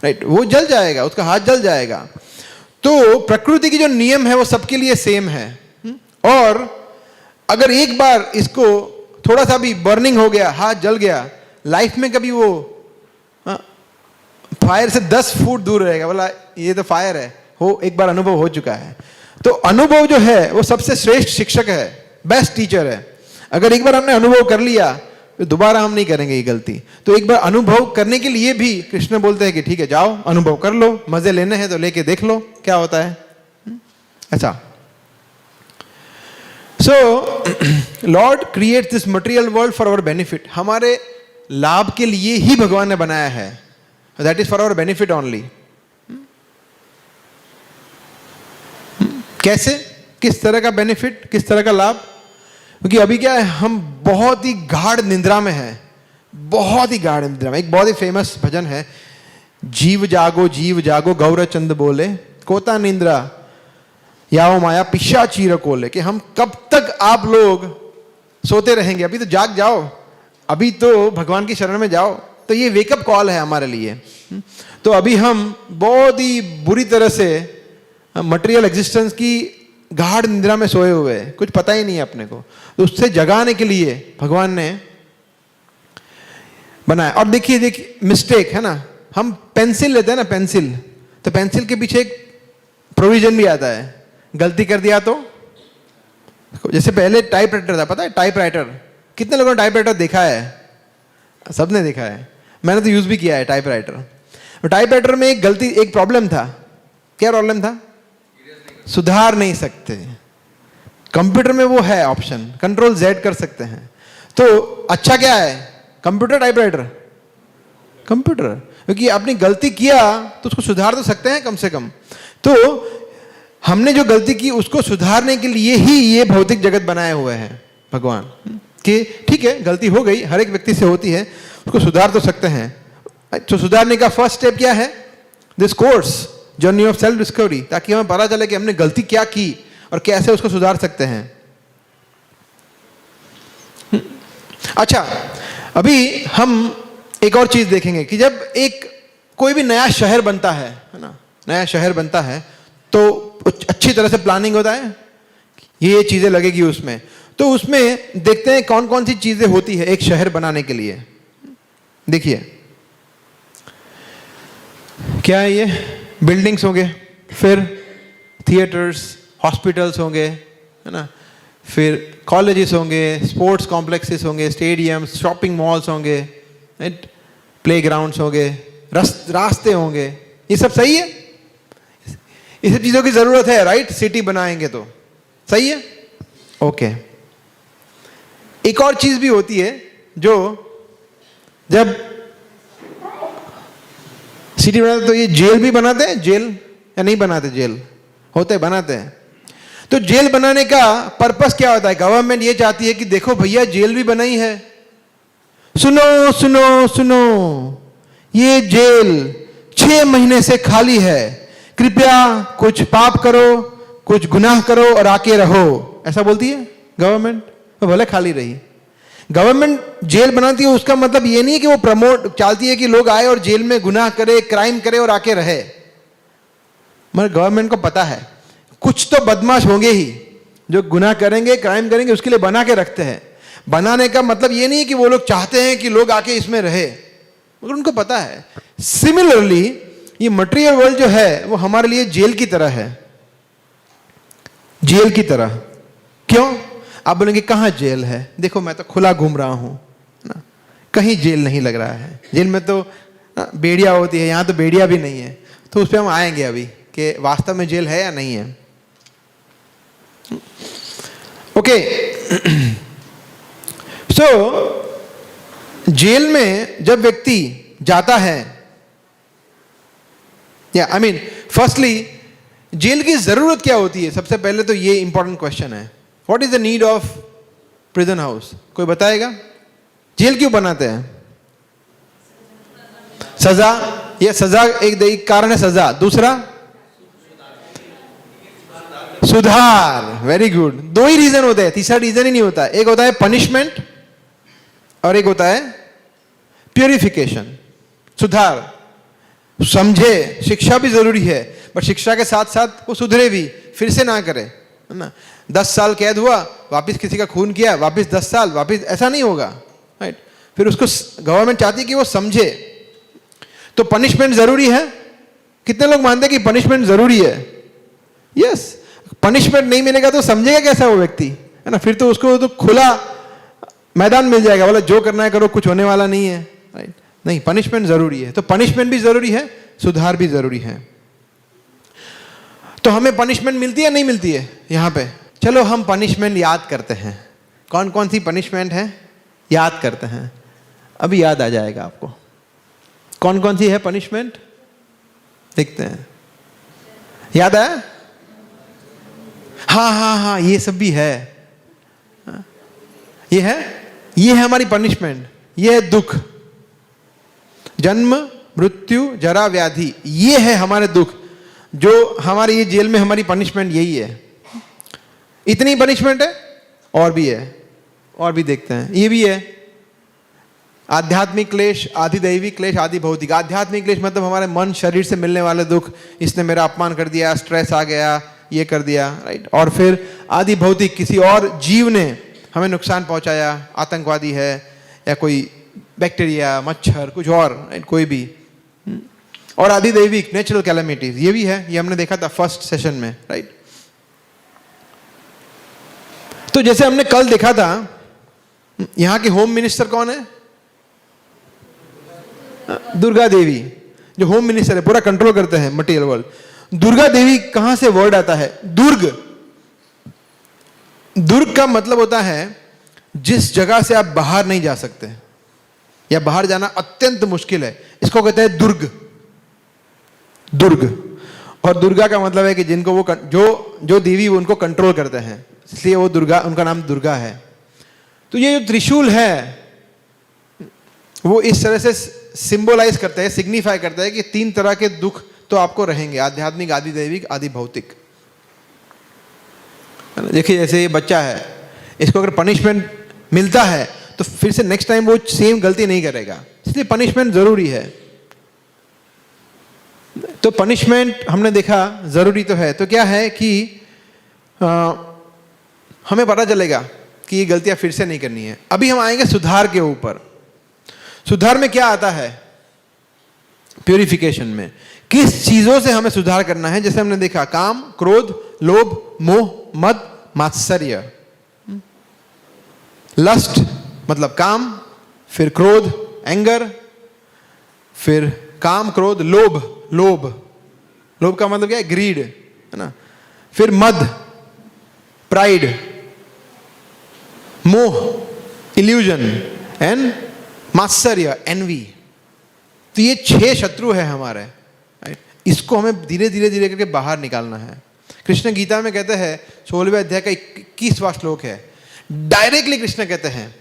राइट? वो जल जाएगा, उसका हाथ जल जाएगा। तो प्रकृति की जो नियम है वो सबके लिए सेम है। और अगर एक बार इसको थोड़ा सा भी बर्निंग हो गया, हाथ जल गया, लाइफ में कभी वो फायर से 10 फुट दूर रहेगा, बोला ये तो फायर है, हो एक बार अनुभव हो चुका है। तो अनुभव जो है वो सबसे श्रेष्ठ शिक्षक है, बेस्ट टीचर है। अगर एक बार हमने अनुभव कर लिया तो दोबारा हम नहीं करेंगे ये गलती। तो एक बार अनुभव करने के लिए भी कृष्ण बोलते हैं कि ठीक है जाओ अनुभव कर लो, मजे लेने हैं तो लेके देख लो क्या होता है। ऐसा। So Lord creates this material world for our benefit, हमारे लाभ के लिए ही भगवान ने बनाया है। That is for our benefit only. कैसे? किस तरह का बेनिफिट, किस तरह का लाभ? क्योंकि अभी क्या है, हम बहुत ही गाढ़ निंद्रा में हैं, बहुत ही गाढ़ निंद्रा में। एक बहुत ही फेमस भजन है, जीव जागो गौरचंद बोले, कोता निंद्रा याओ माया पिशा चीर कोले। कि हम कब तक आप लोग सोते रहेंगे? अभी तो जाग जाओ, अभी तो भगवान की शरण में जाओ। तो ये वेकअप कॉल है हमारे लिए। तो अभी हम बहुत ही बुरी तरह से मटेरियल एग्जिस्टेंस की गाढ़ निद्रा में सोए हुए हैं, कुछ पता ही नहीं है अपने को। तो उससे जगाने के लिए भगवान ने बनाया। और देखिए मिस्टेक है ना, हम पेंसिल लेते हैं ना, पेंसिल, तो पेंसिल के पीछे एक प्रोविजन भी आता है, गलती कर दिया तो। जैसे पहले टाइपराइटर था, पता है टाइपराइटर? कितने लोगों ने टाइपराइटर देखा है? सबने देखा है, मैंने तो यूज भी किया है टाइपराइटर। टाइपराइटर में एक गलती, एक प्रॉब्लम था। क्या प्रॉब्लम था? सुधार नहीं सकते। कंप्यूटर में वो है ऑप्शन, कंट्रोल Z कर सकते हैं। तो अच्छा क्या है, कंप्यूटर टाइपराइटर? कंप्यूटर, क्योंकि आपने गलती किया तो उसको सुधार तो सकते हैं कम से कम। तो हमने जो गलती की उसको सुधारने के लिए ही ये भौतिक जगत बनाए हुए हैं भगवान, कि ठीक है गलती हो गई, हर एक व्यक्ति से होती है, उसको सुधार तो सकते हैं। तो सुधारने का फर्स्ट स्टेप क्या है? This course, journey of self discovery, ताकि हमें पता चले कि हमने गलती क्या की और कैसे उसको सुधार सकते हैं। अच्छा, अभी हम एक और चीज देखेंगे कि जब एक कोई भी नया शहर बनता है ना, नया शहर बनता है तो अच्छी तरह से प्लानिंग होता है, ये चीजें लगेगी उसमें। तो उसमें देखते हैं कौन कौन सी चीजें होती है एक शहर बनाने के लिए। देखिए क्या है, ये बिल्डिंग्स होंगे, फिर थिएटर्स, हॉस्पिटल्स होंगे, है ना, फिर कॉलेजेस होंगे, स्पोर्ट्स कॉम्प्लेक्सेस होंगे, स्टेडियम्स, शॉपिंग मॉल्स होंगे, प्लेग्राउंड्स होंगे, रास्ते होंगे। ये सब सही है? ये सब चीजों की जरूरत है, राइट? सिटी बनाएंगे तो सही है, ओके। एक और चीज भी होती है जो जब सिटी बनाते तो ये जेल भी बनाते हैं, जेल या नहीं बनाते? जेल होते, बनाते हैं। तो जेल बनाने का पर्पस क्या होता है? गवर्नमेंट ये चाहती है कि देखो भैया जेल भी बनाई है, सुनो सुनो सुनो, ये जेल 6 महीने से खाली है, कृपया कुछ पाप करो, कुछ गुनाह करो और आके रहो, ऐसा बोलती है गवर्नमेंट। तो भले खाली रही, गवर्नमेंट जेल बनाती है उसका मतलब ये नहीं है कि वो प्रमोट चाहती है कि लोग आए और जेल में गुनाह करे, क्राइम करे और आके रहे। मगर गवर्नमेंट को पता है कुछ तो बदमाश होंगे ही जो गुनाह करेंगे, क्राइम करेंगे, उसके लिए बना के रखते हैं। बनाने का मतलब ये नहीं है कि वो लोग चाहते हैं कि लोग आके इसमें रहे, मगर उनको पता है। सिमिलरली ये मटेरियल वर्ल्ड जो है वो हमारे लिए जेल की तरह है, जेल की तरह। क्यों? आप बोलेंगे कहां जेल है? देखो मैं तो खुला घूम रहा हूं ना, कहीं जेल नहीं लग रहा है। जेल में तो बेड़िया होती है, यहां तो बेड़िया भी नहीं है। तो उस पर हम आएंगे अभी कि वास्तव में जेल है या नहीं है। ओके, सो जेल में जब व्यक्ति जाता है, या आई मीन फर्स्टली जेल की जरूरत क्या होती है? सबसे पहले तो ये इंपॉर्टेंट क्वेश्चन है, what is the need of prison house? कोई बताएगा? जेल क्यों बनाते हैं? सजा, ये सजा एक कारण है, सजा। दूसरा सुधार, वेरी गुड। 2 ही रीजन होते हैं, तीसरा रीजन ही नहीं होता। एक होता है पनिशमेंट और एक होता है प्यूरिफिकेशन, सुधार। समझे, शिक्षा भी जरूरी है, पर शिक्षा के साथ साथ वो सुधरे भी, फिर से ना करे, है ना। 10 साल कैद हुआ, वापस किसी का खून किया, वापस 10 साल, वापस, ऐसा नहीं होगा, राइट? फिर उसको गवर्नमेंट चाहती है कि वो समझे। तो पनिशमेंट जरूरी है। कितने लोग मानते हैं कि पनिशमेंट जरूरी है? यस। पनिशमेंट नहीं मिलेगा तो समझेगा कैसा वो व्यक्ति, है ना? फिर तो उसको तो खुला मैदान मिल जाएगा, बोला जो करना है करो, कुछ होने वाला नहीं है, राइट? नहीं, पनिशमेंट जरूरी है। तो पनिशमेंट भी जरूरी है, सुधार भी जरूरी है। तो हमें पनिशमेंट मिलती है नहीं मिलती है यहां पे? चलो हम पनिशमेंट याद करते हैं। कौन कौन सी पनिशमेंट है याद करते हैं, अभी याद आ जाएगा आपको। कौन कौन सी है पनिशमेंट, देखते हैं। याद आया? हाँ हाँ हाँ, ये सब भी है। ये है हमारी पनिशमेंट। ये है दुख, जन्म, मृत्यु, जरा, व्याधि, ये है हमारे दुख। जो हमारे ये जेल में हमारी पनिशमेंट यही है। इतनी पनिशमेंट है, और भी है, और भी देखते हैं। ये भी है आध्यात्मिक क्लेश, आदि दैविक क्लेश, आदि भौतिक। आध्यात्मिक क्लेश मतलब हमारे मन शरीर से मिलने वाले दुख, इसने मेरा अपमान कर दिया, स्ट्रेस आ गया, ये कर दिया, राइट? और फिर आदि भौतिक, किसी और जीव ने हमें नुकसान पहुंचाया, आतंकवादी है या कोई बैक्टीरिया, मच्छर, कुछ और, राइट? कोई भी। और आदि दैविक, नेचुरल कैलेमिटीज, ये भी है। ये हमने देखा था फर्स्ट सेशन में, राइट? तो जैसे हमने कल देखा था, यहां के होम मिनिस्टर कौन है? दुर्गा देवी, जो होम मिनिस्टर है, पूरा कंट्रोल करते हैं मटेरियल वर्ल्ड। दुर्गा देवी कहां से वर्ड आता है? दुर्ग। दुर्ग का मतलब होता है जिस जगह से आप बाहर नहीं जा सकते या बाहर जाना अत्यंत मुश्किल है, इसको कहते हैं दुर्ग। दुर्ग। और दुर्गा का मतलब है कि जिनको वो जो देवी उनको कंट्रोल करते हैं, इसलिए वो दुर्गा, उनका नाम दुर्गा है। तो ये जो त्रिशूल है वो इस तरह से सिंबलाइज करता है, सिग्निफाई करता है कि 3 तरह के दुख तो आपको रहेंगे, आध्यात्मिक, आदि दैविक, आदि भौतिक। देखिए जैसे ये बच्चा है, इसको अगर पनिशमेंट मिलता है तो फिर से नेक्स्ट टाइम वो सेम गलती नहीं करेगा, इसलिए पनिशमेंट जरूरी है। तो पनिशमेंट हमने देखा जरूरी तो है। तो क्या है कि हमें पता चलेगा कि ये गलतियां फिर से नहीं करनी है। अभी हम आएंगे सुधार के ऊपर। सुधार में क्या आता है? प्यूरिफिकेशन में किस चीजों से हमें सुधार करना है? जैसे हमने देखा काम, क्रोध, लोभ, मोह, मद, मात्सर्य। लस्ट मतलब काम, फिर क्रोध, एंगर, फिर काम, क्रोध, लोभ। लोभ का मतलब क्या है? ग्रीड, है ना, फिर मद, प्राइड, मोह, इल्यूजन एंड मात्सर्य, एनवी। तो ये 6 शत्रु है हमारे, राइट। इसको हमें धीरे धीरे धीरे करके बाहर निकालना है। कृष्ण गीता में कहते हैं 16वें अध्याय का 21वां श्लोक है, डायरेक्टली कृष्ण कहते हैं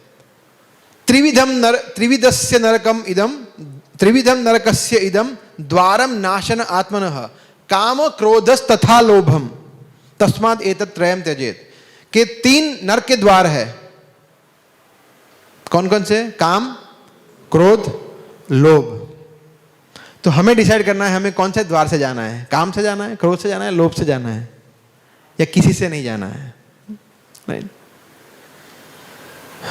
त्रिविधस्य नरकम इदम, त्रिविधम नरकस्य इदम द्वारम नाशन आत्मनः काम क्रोधस तथा लोभम तस्माद एतत् त्रयम त्यजेत। के 3 नरक के द्वार है। कौन कौन से? काम, क्रोध, लोभ। तो हमें डिसाइड करना है हमें कौन से द्वार से जाना है। काम से जाना है, क्रोध से जाना है, लोभ से जाना है, या किसी से नहीं जाना है, राइट।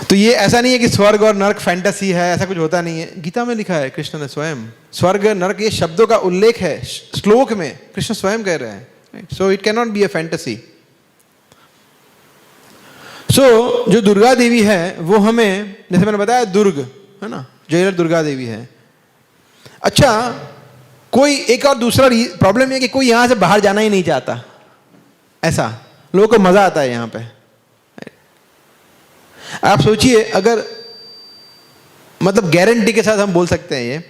तो ये ऐसा नहीं है कि स्वर्ग और नरक फैंटेसी है, ऐसा कुछ होता नहीं है। गीता में लिखा है कृष्ण ने स्वयं, स्वर्ग नरक ये शब्दों का उल्लेख है श्लोक में, कृष्ण स्वयं कह रहे हैं। So it can not be a fantasy. So जो दुर्गा देवी है वो हमें, जैसे मैंने बताया दुर्ग है ना, जयलर दुर्गा देवी है। अच्छा, कोई एक और दूसरा प्रॉब्लम है कि कोई यहां से बाहर जाना ही नहीं चाहता, ऐसा लोगों को मजा आता है यहां पे। आप सोचिए, अगर मतलब गारंटी के साथ हम बोल सकते हैं ये,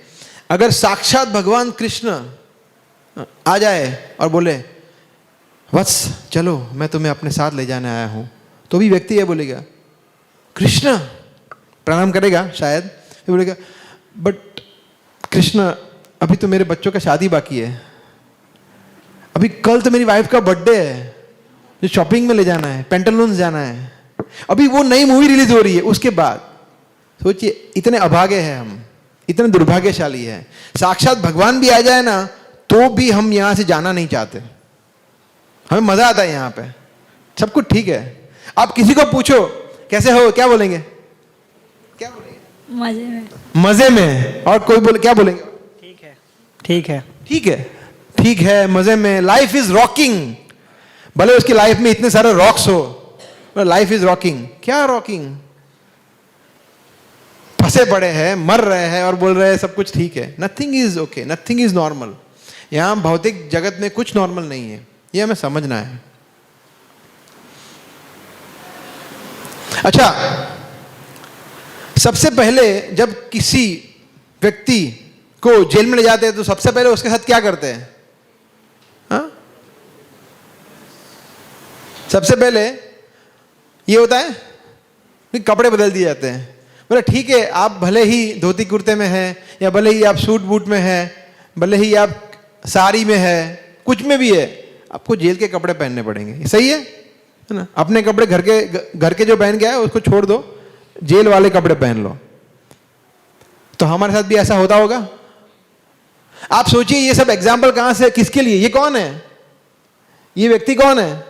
अगर साक्षात भगवान कृष्ण आ जाए और बोले वत्स चलो मैं तुम्हें अपने साथ ले जाने आया हूं, तो भी व्यक्ति ये बोलेगा, कृष्ण प्रणाम करेगा शायद, ये बोलेगा बट कृष्ण अभी तो मेरे बच्चों का शादी बाकी है, अभी कल तो मेरी वाइफ का बर्थडे है, जो शॉपिंग में ले जाना है, पेंटालून्स जाना है, अभी वो नई मूवी रिलीज हो रही है उसके बाद। सोचिए, इतने अभागे हैं हम, इतने दुर्भाग्यशाली हैं। साक्षात भगवान भी आ जाए ना तो भी हम यहां से जाना नहीं चाहते। हमें मजा आता है यहां पे, सब कुछ ठीक है। आप किसी को पूछो कैसे हो, क्या बोलेंगे? क्या बोलेंगे? मजे में। मजे में। और कोई बोले क्या बोलेंगे? ठीक है, ठीक है, ठीक है, ठीक है, मजे में। Life is rocking. भले उसकी लाइफ में इतने सारे रॉक्स हो, लाइफ इज रॉकिंग। क्या रॉकिंग? फंसे पड़े हैं, मर रहे हैं और बोल रहे हैं सब कुछ ठीक है। Nothing is okay, nothing is normal. यहां भौतिक जगत में कुछ नॉर्मल नहीं है, ये हमें समझना है। अच्छा, सबसे पहले जब किसी व्यक्ति को जेल में ले जाते हैं तो सबसे पहले उसके साथ क्या करते हैं? हाँ? सबसे पहले ये होता है कि कपड़े बदल दिए जाते हैं। बोले ठीक है, आप भले ही धोती कुर्ते में हैं, या भले ही आप सूट बूट में हैं, भले ही आप साड़ी में है, कुछ में भी है, आपको जेल के कपड़े पहनने पड़ेंगे। सही है ना? अपने कपड़े घर के जो पहन के आए उसको छोड़ दो, जेल वाले कपड़े पहन लो। तो हमारे साथ भी ऐसा होता होगा। आप सोचिए, ये सब एग्जाम्पल कहां से, किसके लिए? ये कौन है? ये व्यक्ति कौन है?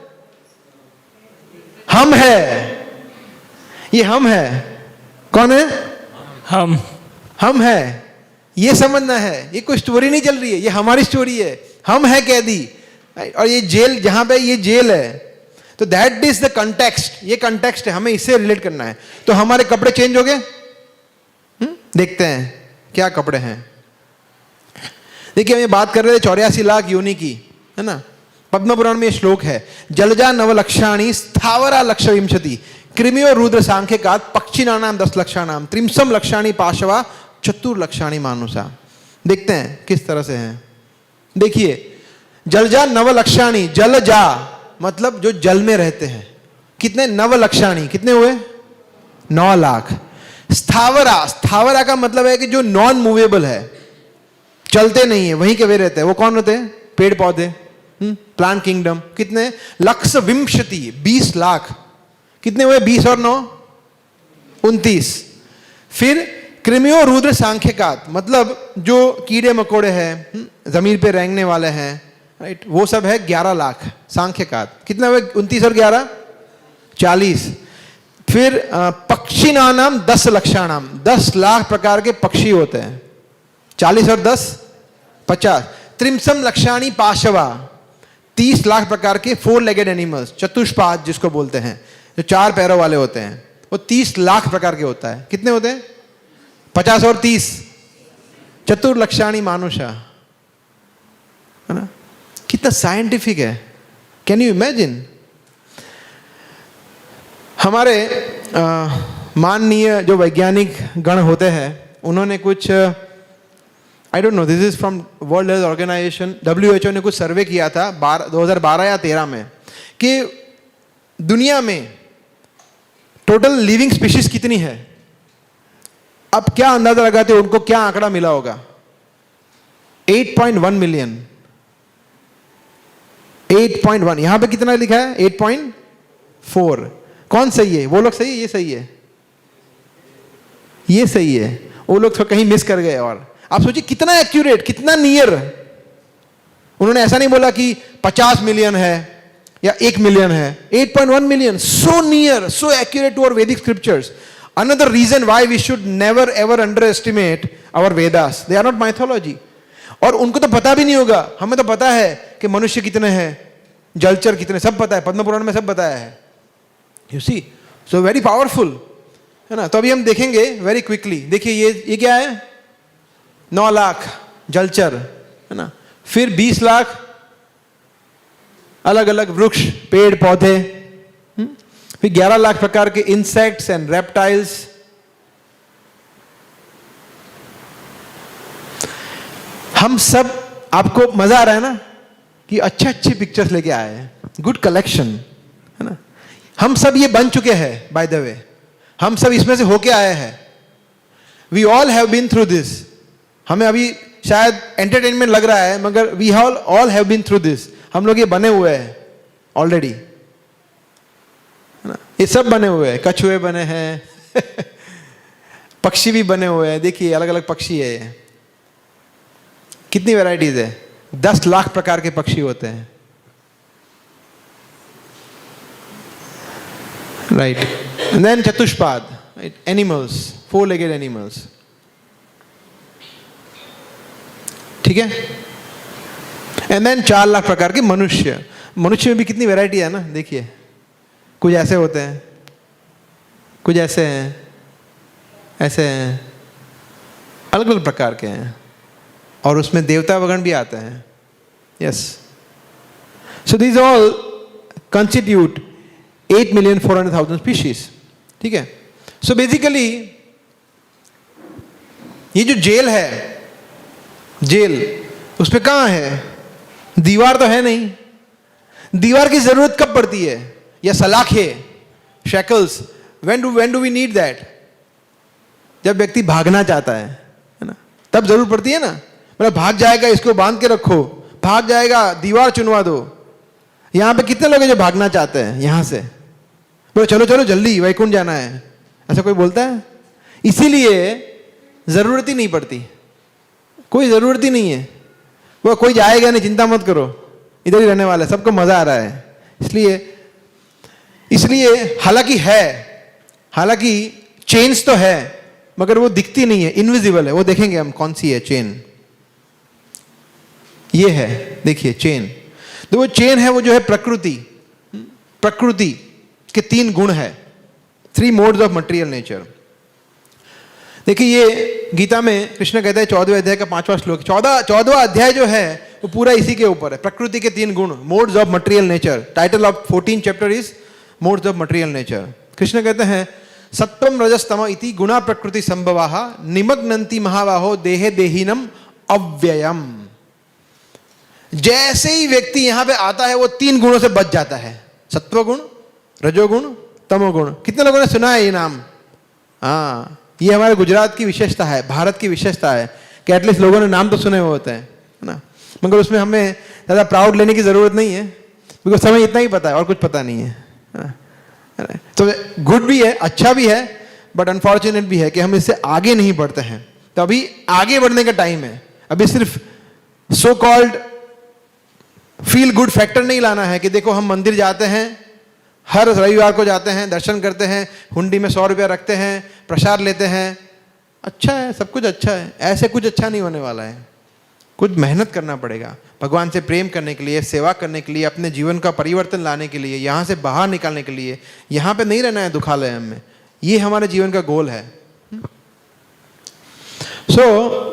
हम है। ये हम है। कौन है? हम है। ये समझना है, ये कोई स्टोरी नहीं चल रही है, ये हमारी स्टोरी है। हम है कैदी, और ये जेल, जहां पे ये जेल है, तो दैट इज द कंटेक्स्ट। ये कंटेक्स्ट है, हमें इससे रिलेट करना है। तो हमारे कपड़े चेंज हो गए। देखते हैं क्या कपड़े हैं। देखिए, हम ये बात कर रहे थे 84 लाख योनि की, है ना। पद्म पुराण में ये श्लोक है, जलजा नवलक्षाणी स्थावरा लक्ष विंशति कृमियो रुद्र सांख्य का पक्षिणानाम 10 लक्षाणाम त्रिंसम लक्षाणी पाशवा चतुर्लक्षाणी मानुषा। देखते हैं किस तरह से हैं। देखिए, जलजा नवलक्षाणी, जलजा मतलब जो जल में रहते हैं। कितने? नवलक्षाणी, कितने हुए? 9 लाख। स्थावरा, स्थावरा का मतलब है कि जो नॉन मूवेबल है, चलते नहीं है, वहीं के वे रहते हैं। वो कौन होते हैं? पेड़ पौधे, प्लांट किंगडम। कितने? लक्ष विंशति, 20 लाख। कितने हुए? 20 और 9 29। फिर कृमियो रुद्र सांख्यकात, मतलब जो कीड़े मकोड़े हैं, जमीन पे रेंगने वाले हैं, राइट, वो सब है 11 लाख सांख्यकात। कितने हुए? 29 और 11 40। फिर पक्षी नाम 10 लक्षाणाम, 10 लाख प्रकार के पक्षी होते हैं। 40 और 10 50। त्रिंसम लक्षाणी पाशवा, 30 लाख प्रकार के 4 लेगेड एनिमल्स, चतुष्पाद जिसको बोलते हैं, जो 4 पैरों वाले होते हैं, वो 30 लाख प्रकार के होता है। कितने होते हैं? 50 और 30 चतुर्लक्षाणी मानुषा, है ना। कितना साइंटिफिक है। Can you imagine? हमारे माननीय जो वैज्ञानिक गण होते हैं, उन्होंने कुछ, I don't know, this is from World Health Organization, WHO ने कुछ सर्वे किया था 2012 या 13 में कि दुनिया में टोटल लिविंग स्पीशीज कितनी है. अब क्या अंदाजा लगाते हो, उनको क्या आंकड़ा मिला होगा? 8.1 मिलियन. 8.1. यहां पे कितना लिखा है? 8.4. कौन सही है? वो लोग सही है, ये सही है? ये सही है. वो लोग तो कहीं मिस कर गए. और आप सोचिए कितना एक्यूरेट, कितना नियर. उन्होंने ऐसा नहीं बोला कि 50 मिलियन है या 1 मिलियन है. 8.1 million. So near, so accurate to our Vedic scriptures. Another reason why we should never ever underestimate our Vedas. They are not mythology. और उनको तो पता भी नहीं होगा. हमें तो पता है कि मनुष्य कितने हैं, जलचर कितने, सब पता है. पद्म पुराण में सब बताया है. You see, so very powerful, है ना. तो अभी हम देखेंगे very quickly. देखिए ये क्या है? 9 लाख जलचर, है ना. फिर 20 लाख अलग अलग वृक्ष, पेड़, पौधे. फिर 11 लाख प्रकार के इंसेक्ट्स एंड रेप्टाइल्स. हम सब, आपको मजा आ रहा है ना कि अच्छे अच्छे पिक्चर्स लेके आए हैं. गुड कलेक्शन, है ना. हम सब ये बन चुके हैं, बाय द वे. हम सब इसमें से होके आए हैं. We all have been through this. हमें अभी शायद एंटरटेनमेंट लग रहा है, मगर we all have been through this. हम लोग ये बने हुए हैं ऑलरेडी, ये सब बने हुए हैं. कछुए बने हैं पक्षी भी बने हुए हैं. देखिए अलग अलग पक्षी है ये. कितनी वैरायटीज है? 10 लाख प्रकार के पक्षी होते हैं. राइट. एंड देन चतुष्पाद, एनिमल्स, 4-legged एनिमल्स. ठीक है. एंड देन 4 लाख प्रकार के मनुष्य. मनुष्य में भी कितनी वैरायटी है ना. देखिए कुछ ऐसे होते हैं, कुछ ऐसे हैं, ऐसे हैं, अलग अलग प्रकार के हैं. और उसमें देवता वगण भी आते हैं. Yes. So these all constitute 8,400,000 species. ठीक है. सो बेसिकली ये जो जेल है, जेल, उसमें कहाँ है? दीवार तो है नहीं. दीवार की जरूरत कब पड़ती है? या सलाखे, shackles, when do we need that? जब व्यक्ति भागना चाहता है ना, तब जरूर पड़ती है ना. मतलब भाग जाएगा, इसको बांध के रखो, भाग जाएगा, दीवार चुनवा दो. यहां पे कितने लोग हैं जो भागना चाहते हैं यहां से? बोलो चलो चलो जल्दी वैकुंठ जाना है, ऐसा कोई बोलता है? इसीलिए जरूरत ही नहीं पड़ती. कोई जरूरत ही नहीं है. वो कोई जाएगा नहीं, चिंता मत करो, इधर ही रहने वाला है, सबको मजा आ रहा है. इसलिए हालांकि चेन्स तो है, मगर वो दिखती नहीं है, इनविजिबल है. वो देखेंगे हम कौन सी है चेन. ये है, देखिए चेन. तो वो चेन है, वो जो है प्रकृति के 3 गुण है. 3 मोड्स ऑफ मटेरियल नेचर. देखिए ये गीता में कृष्ण कहते हैं 14वें अध्याय का 5वां श्लोक. 14वां अध्याय जो है वो पूरा इसी के ऊपर है. प्रकृति के 3 गुण, modes of material nature. Title of 14th chapter is modes of material nature. Krishna कहते हैं सत्वम रजस्तम इति गुणा प्रकृति संभवाः निमग्नन्ति महाबाहो देहे देहिनम अव्ययम. जैसे ही व्यक्ति यहां पे आता है वो 3 गुणों से बच जाता है. सत्वगुण, रजोगुण, तमोगुण. कितने लोगों ने सुना है ये नाम? हाँ, ये हमारे गुजरात की विशेषता है, भारत की विशेषता है कि एटलीस्ट लोगों ने नाम तो सुने हुए होते हैं, है ना. मगर उसमें हमें ज़्यादा प्राउड लेने की ज़रूरत नहीं है, बिकॉज हमें इतना ही पता है और कुछ पता नहीं है. तो गुड भी है, अच्छा भी है, बट अनफॉर्चुनेट भी है कि हम इससे आगे नहीं बढ़ते हैं. तो अभी आगे बढ़ने का टाइम है. अभी सिर्फ so called feel good factor नहीं लाना है कि देखो हम मंदिर जाते हैं, हर रविवार को जाते हैं, दर्शन करते हैं, हुंडी में 100 रुपया रखते हैं, प्रसाद लेते हैं. अच्छा है, सब कुछ अच्छा है. ऐसे कुछ अच्छा नहीं होने वाला है. कुछ मेहनत करना पड़ेगा भगवान से प्रेम करने के लिए, सेवा करने के लिए, अपने जीवन का परिवर्तन लाने के लिए, यहाँ से बाहर निकालने के लिए. यहाँ पे नहीं रहना है दुखालय में. ये हमारे जीवन का गोल है. सो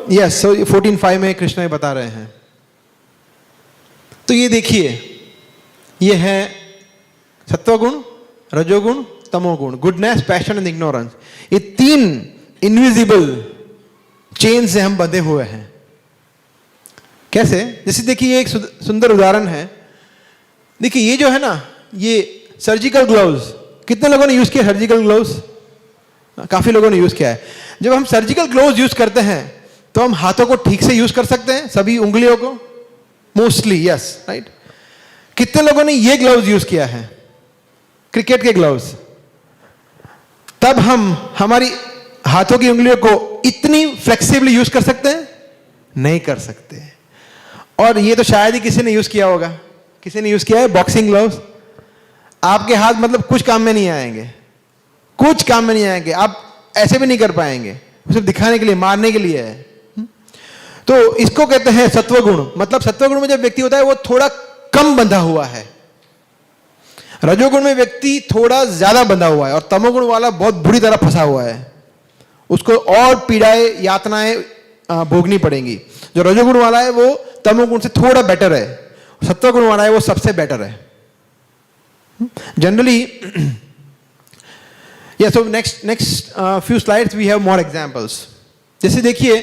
14:5 में कृष्ण बता रहे हैं. तो ये देखिए, ये है सत्वगुण, रजोगुण, तमोगुण, गुडनेस, पैशन एंड इग्नोरेंस। ये 3 इनविजिबल चेन से हम बंधे हुए हैं। कैसे? जैसे देखिए एक सुंदर उदाहरण है। देखिए ये जो है ना, ये सर्जिकल ग्लव्स, कितने लोगों ने यूज किया सर्जिकल ग्लव्स? काफी लोगों ने यूज किया है। जब हम सर्जिकल ग्लव्स यूज करते हैं तो हम हाथों को ठीक से यूज कर सकते हैं, सभी उंगलियों को, मोस्टली, यस, राइट। कितने लोगों ने ये ग्लव्स यूज किया है, क्रिकेट के ग्लव्स? तब हम हमारी हाथों की उंगलियों को इतनी फ्लेक्सिबली यूज कर सकते हैं? नहीं कर सकते। और ये तो शायद ही किसी ने यूज किया होगा। किसी ने यूज किया है बॉक्सिंग ग्लव्स? आपके हाथ मतलब कुछ काम में नहीं आएंगे, कुछ काम में नहीं आएंगे। आप ऐसे भी नहीं कर पाएंगे, सिर्फ दिखाने के लिए, मारने के लिए है। तो इसको कहते हैं सत्वगुण। मतलब सत्वगुण में जब व्यक्ति होता है वो थोड़ा कम बंधा हुआ है, रजोगुण में व्यक्ति थोड़ा ज्यादा बंधा हुआ है, और तमोगुण वाला बहुत बुरी तरह फंसा हुआ है, उसको और पीड़ाएं, यातनाएं भोगनी पड़ेंगी। जो रजोगुण वाला है वो तमोगुण से थोड़ा बेटर है, सत्वगुण वाला है वो सबसे बेटर है जनरली। या so next few slides we have more examples. जैसे देखिए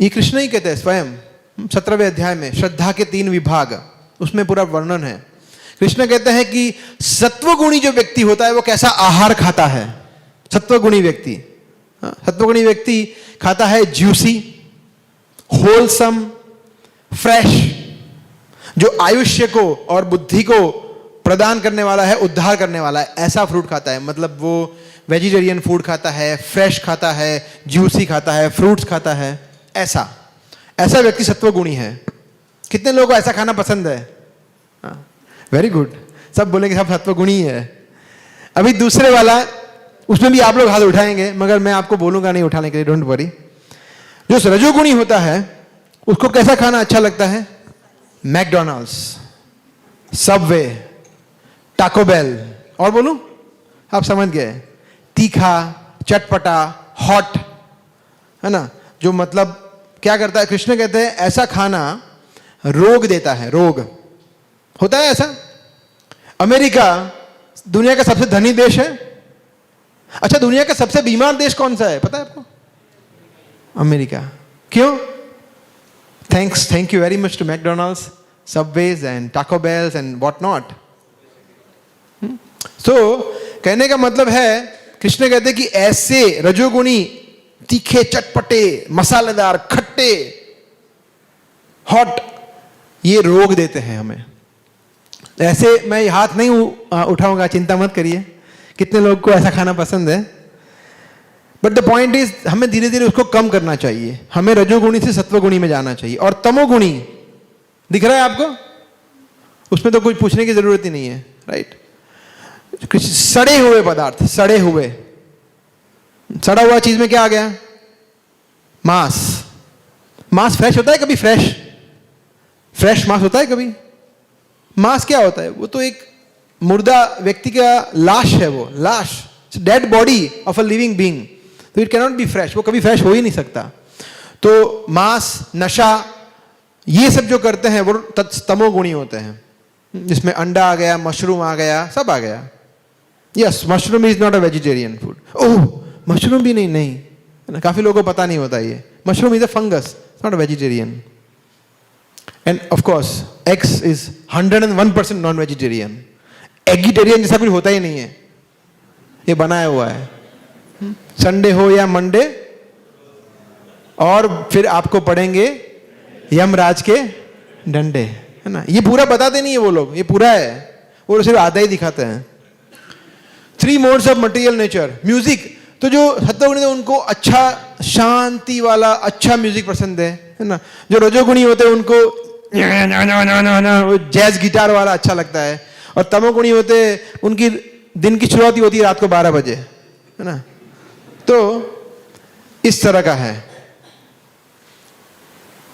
ये कृष्ण ही कहते हैं स्वयं 17वें अध्याय में, श्रद्धा के 3 विभाग, उसमें पूरा वर्णन है। कृष्ण कहते हैं कि सत्वगुणी जो व्यक्ति होता है वो कैसा आहार खाता है। सत्वगुणी व्यक्ति, सत्वगुणी व्यक्ति खाता है ज्यूसी, होलसम, फ्रेश, जो आयुष्य को और बुद्धि को प्रदान करने वाला है, उद्धार करने वाला है, ऐसा फ्रूट खाता है। मतलब वो वेजिटेरियन फूड खाता है, फ्रेश खाता है, ज्यूसी खाता है, फ्रूट्स खाता है, ऐसा ऐसा व्यक्ति सत्वगुणी है। कितने लोगों को ऐसा खाना पसंद है? वेरी गुड, सब बोलेंगे सब सत्वगुणी है। अभी दूसरे वाला, उसमें भी आप लोग हाथ उठाएंगे, मगर मैं आपको बोलूंगा नहीं उठाने के लिए, डोंट वरी। जो रजोगुणी होता है उसको कैसा खाना अच्छा लगता है? मैकडोनल्ड्स, सबवे, टाको बेल, और बोलूं, आप समझ गए, तीखा, चटपटा, हॉट, है ना। जो मतलब क्या करता है, कृष्ण कहते हैं ऐसा खाना रोग देता है। रोग होता है ऐसा। अमेरिका दुनिया का सबसे धनी देश है। अच्छा, दुनिया का सबसे बीमार देश कौन सा है पता है आपको? अमेरिका। क्यों? Thank you very much to McDonald's, Subways and Taco Bells and what not. So कहने का मतलब है, कृष्ण कहते हैं कि ऐसे रजोगुणी, तीखे, चटपटे, मसालेदार, खट्टे, हॉट, ये रोग देते हैं हमें। ऐसे मैं हाथ नहीं उठाऊंगा, चिंता मत करिए। कितने लोग को ऐसा खाना पसंद है? बट द पॉइंट इज, हमें धीरे धीरे उसको कम करना चाहिए। हमें रजोगुणी से सत्वगुणी में जाना चाहिए। और तमोगुणी दिख रहा है आपको? उसमें तो कुछ पूछने की जरूरत ही नहीं है, राइट। सड़े हुए पदार्थ, सड़े हुए, सड़ा हुआ चीज में क्या आ गया? मांस। मांस फ्रेश होता है कभी? फ्रेश मांस होता है कभी? मांस क्या होता है? वो तो एक मुर्दा व्यक्ति का लाश है, वो लाश, dead body of a living being. तो it can not be fresh, वो कभी फ्रेश हो ही नहीं सकता। तो मांस, नशा, ये सब जो करते हैं वो तमोगुणी होते हैं, जिसमें अंडा आ गया, मशरूम आ गया, सब आ गया। Yes, mushroom is not a vegetarian food. Oh, mushroom भी नहीं, काफी लोगों को पता नहीं होता ये। Mushroom is a fungus, not a vegetarian. End of course eggs is 101% non vegetarian. Eggetarian जैसा कुछ होता ही नहीं है, ये बनाया हुआ है। संडे हो या मंडे, और फिर आपको पड़ेंगे यमराज के डंडे, है ना। ये पूरा बताते नहीं है वो लोग, ये पूरा है, वो सिर्फ आधा ही दिखाते हैं। 3 modes of material nature. Music, तो जो सत्वगुणी है उनको अच्छा शांति वाला अच्छा म्यूजिक पसंद है ना। जो रजोगुणी होते हैं उनको जैज गिटार वाला अच्छा लगता है। और तमोगुणी होते उनकी दिन की शुरुआत ही होती है रात को 12 बजे, है ना। तो इस तरह का है।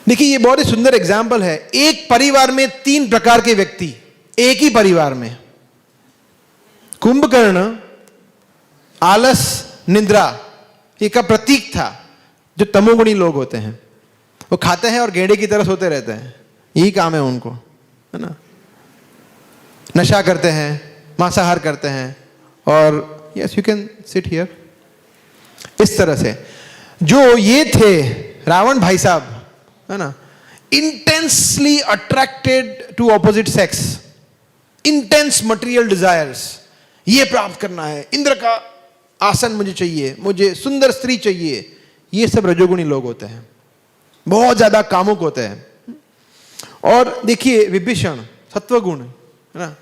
देखिए ये बहुत ही सुंदर एग्जाम्पल है। एक परिवार में 3 प्रकार के व्यक्ति, एक ही परिवार में। कुंभकर्ण आलस, निद्रा, ये का प्रतीक था। जो तमोगुणी लोग होते हैं वो खाते हैं और गेंडे की तरह सोते रहते हैं, यही काम है उनको, है ना। नशा करते हैं, मांसाहार करते हैं, और yes you can sit here. इस तरह से जो ये थे रावण भाई साहब, है ना, intensely attracted to opposite sex, intense material desires, ये प्राप्त करना है, इंद्र का आसन मुझे चाहिए, मुझे सुंदर स्त्री चाहिए, ये सब रजोगुणी लोग होते हैं, बहुत ज्यादा कामुक होते हैं। और देखिए विभीषण सत्वगुण, है ना,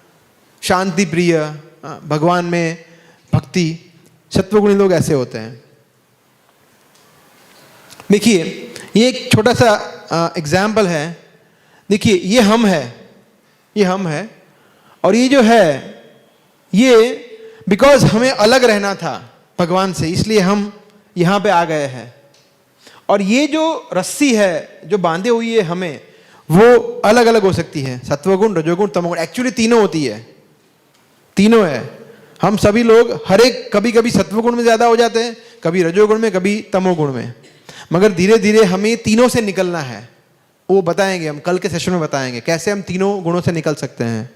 शांति प्रिय, भगवान में भक्ति, सत्वगुणी लोग ऐसे होते हैं। देखिए ये एक छोटा सा एग्जाम्पल है। देखिए ये हम है, और ये जो है ये बिकॉज हमें अलग रहना था भगवान से, इसलिए हम यहाँ पे आ गए हैं। और ये जो रस्सी है जो बांधे हुई है हमें, वो अलग अलग हो सकती है, सत्वगुण, रजोगुण, तमोगुण, एक्चुअली तीनों होती है, तीनों है। हम सभी लोग हर एक कभी कभी सत्वगुण में ज्यादा हो जाते हैं, कभी रजोगुण में, कभी तमोगुण में, मगर धीरे धीरे हमें तीनों से निकलना है। वो बताएंगे हम कल के सेशन में, बताएंगे कैसे हम तीनों गुणों से निकल सकते हैं,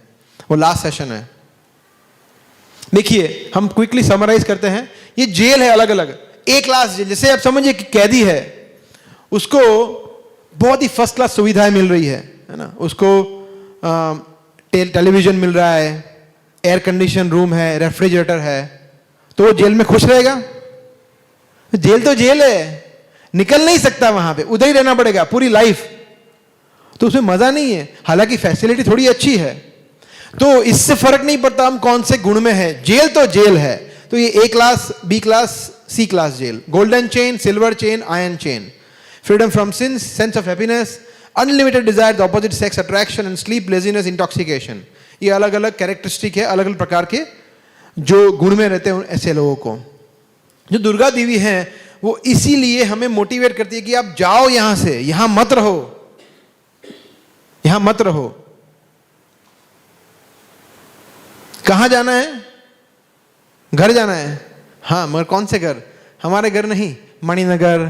वो लास्ट सेशन है। देखिए हम क्विकली समराइज करते हैं। ये जेल है अलग अलग, एक क्लास जेल, जैसे आप समझिए कि कैदी है, उसको बहुत ही फर्स्ट क्लास सुविधाएं मिल रही है ना, उसको टेलीविजन मिल रहा है, एयर कंडीशन रूम है, रेफ्रिजरेटर है, तो वो जेल में खुश रहेगा? जेल तो जेल है, निकल नहीं सकता वहां पे, उधर ही रहना पड़ेगा पूरी लाइफ, तो उसमें मजा नहीं है। हालांकि फैसिलिटी थोड़ी अच्छी है, तो इससे फर्क नहीं पड़ता हम कौन से गुण में है, जेल तो जेल है। तो ये A class, B class, C class jail, golden chain, silver chain, iron chain, freedom from sins, sense of happiness, unlimited desire, the opposite sex attraction and sleep, laziness, intoxication. ये अलग अलग characteristic है, अलग अलग प्रकार के जो गुण में रहते हैं ऐसे लोगों को। जो दुर्गा देवी हैं वो इसीलिए हमें मोटिवेट करती है कि आप जाओ यहां से, यहां मत रहो, यहां मत रहो। कहां जाना है? घर जाना है, हाँ, मगर कौन से घर? हमारे घर नहीं, मणिनगर,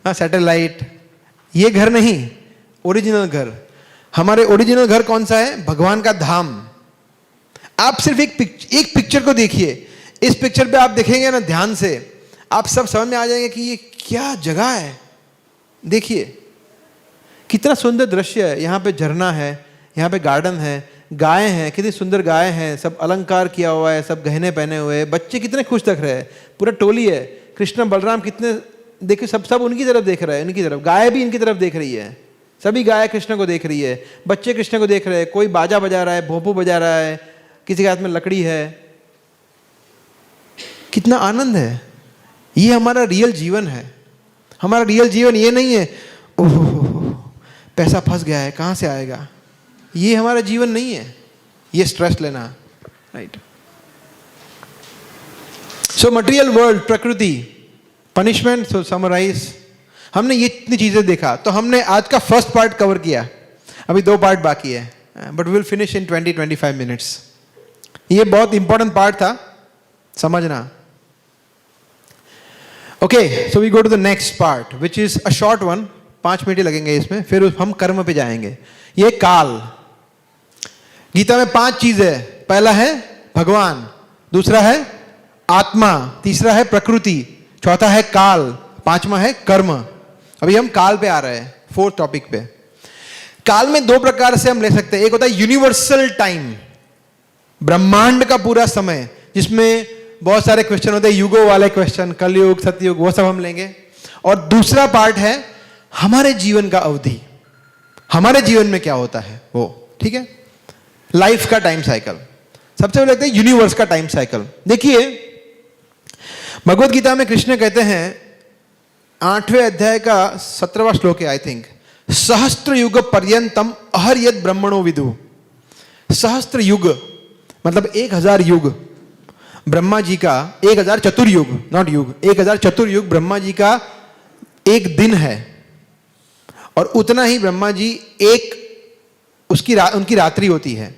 सैटेलाइट, ये घर नहीं, ओरिजिनल घर। हमारे ओरिजिनल घर कौन सा है? भगवान का धाम। आप सिर्फ एक पिक्चर को देखिए, इस पिक्चर पे आप देखेंगे ना ध्यान से, आप सब समझ में आ जाएंगे कि ये क्या जगह है। देखिए कितना सुंदर दृश्य है, यहाँ पे झरना है, यहाँ पे गार्डन है, गायें हैं, कितनी सुंदर गायें हैं, सब अलंकार किया हुआ है, सब गहने पहने हुए हैं, बच्चे कितने खुश दिख रहे हैं, पूरा टोली है, कृष्ण बलराम कितने, देखिए सब उनकी तरफ देख रहे हैं, उनकी तरफ, गाय भी इनकी तरफ देख रही है, सभी गाय कृष्ण को देख रही है, बच्चे कृष्ण को देख रहे हैं, कोई बाजा बजा रहा है, भोपू बजा रहा है, किसी के हाथ में लकड़ी है, कितना आनंद है। ये हमारा रियल जीवन है। हमारा रियल जीवन ये नहीं है ओह पैसा फंस गया है, कहां से आएगा, ये हमारा जीवन नहीं है, ये स्ट्रेस लेना, राइट। सो मटेरियल वर्ल्ड, प्रकृति, पनिशमेंट, सो समराइज, हमने ये इतनी चीजें देखा। तो हमने आज का फर्स्ट पार्ट कवर किया, अभी 2 पार्ट बाकी है, but will finish in 20-25 minutes. ये बहुत इंपॉर्टेंट पार्ट था, समझना। Okay, so we go to the next part which is a short one, 5 minute ही लगेंगे इसमें, फिर हम कर्म पे जाएंगे। ये काल, गीता में 5 चीजें है। पहला है भगवान, दूसरा है आत्मा, तीसरा है प्रकृति, चौथा है काल, 5वां है कर्म। अभी हम काल पे आ रहे हैं, 4th टॉपिक पे। काल में 2 प्रकार से हम ले सकते हैं। एक होता है यूनिवर्सल टाइम, ब्रह्मांड का पूरा समय, जिसमें बहुत सारे क्वेश्चन होते हैं, युगों वाले क्वेश्चन, कलयुग, सतयुग, वो सब हम लेंगे। और दूसरा पार्ट है हमारे जीवन का अवधि, हमारे जीवन में क्या होता है वो, ठीक है, लाइफ का टाइम साइकिल। सबसे पहले लेते हैं यूनिवर्स का टाइम साइकिल। देखिए भगवत गीता में कृष्ण कहते हैं, 8वें अध्याय का 17वां श्लोक है आई थिंक, सहस्त्र युग पर्यंतम अहर्यत ब्रह्मणो विदु। सहस्त्र युग मतलब 1000 युग, ब्रह्मा जी का 1000 चतुर्युग, नॉट युग, 1000 चतुर्युग ब्रह्मा जी का एक दिन है, और उतना ही ब्रह्मा जी उनकी रात्रि होती है।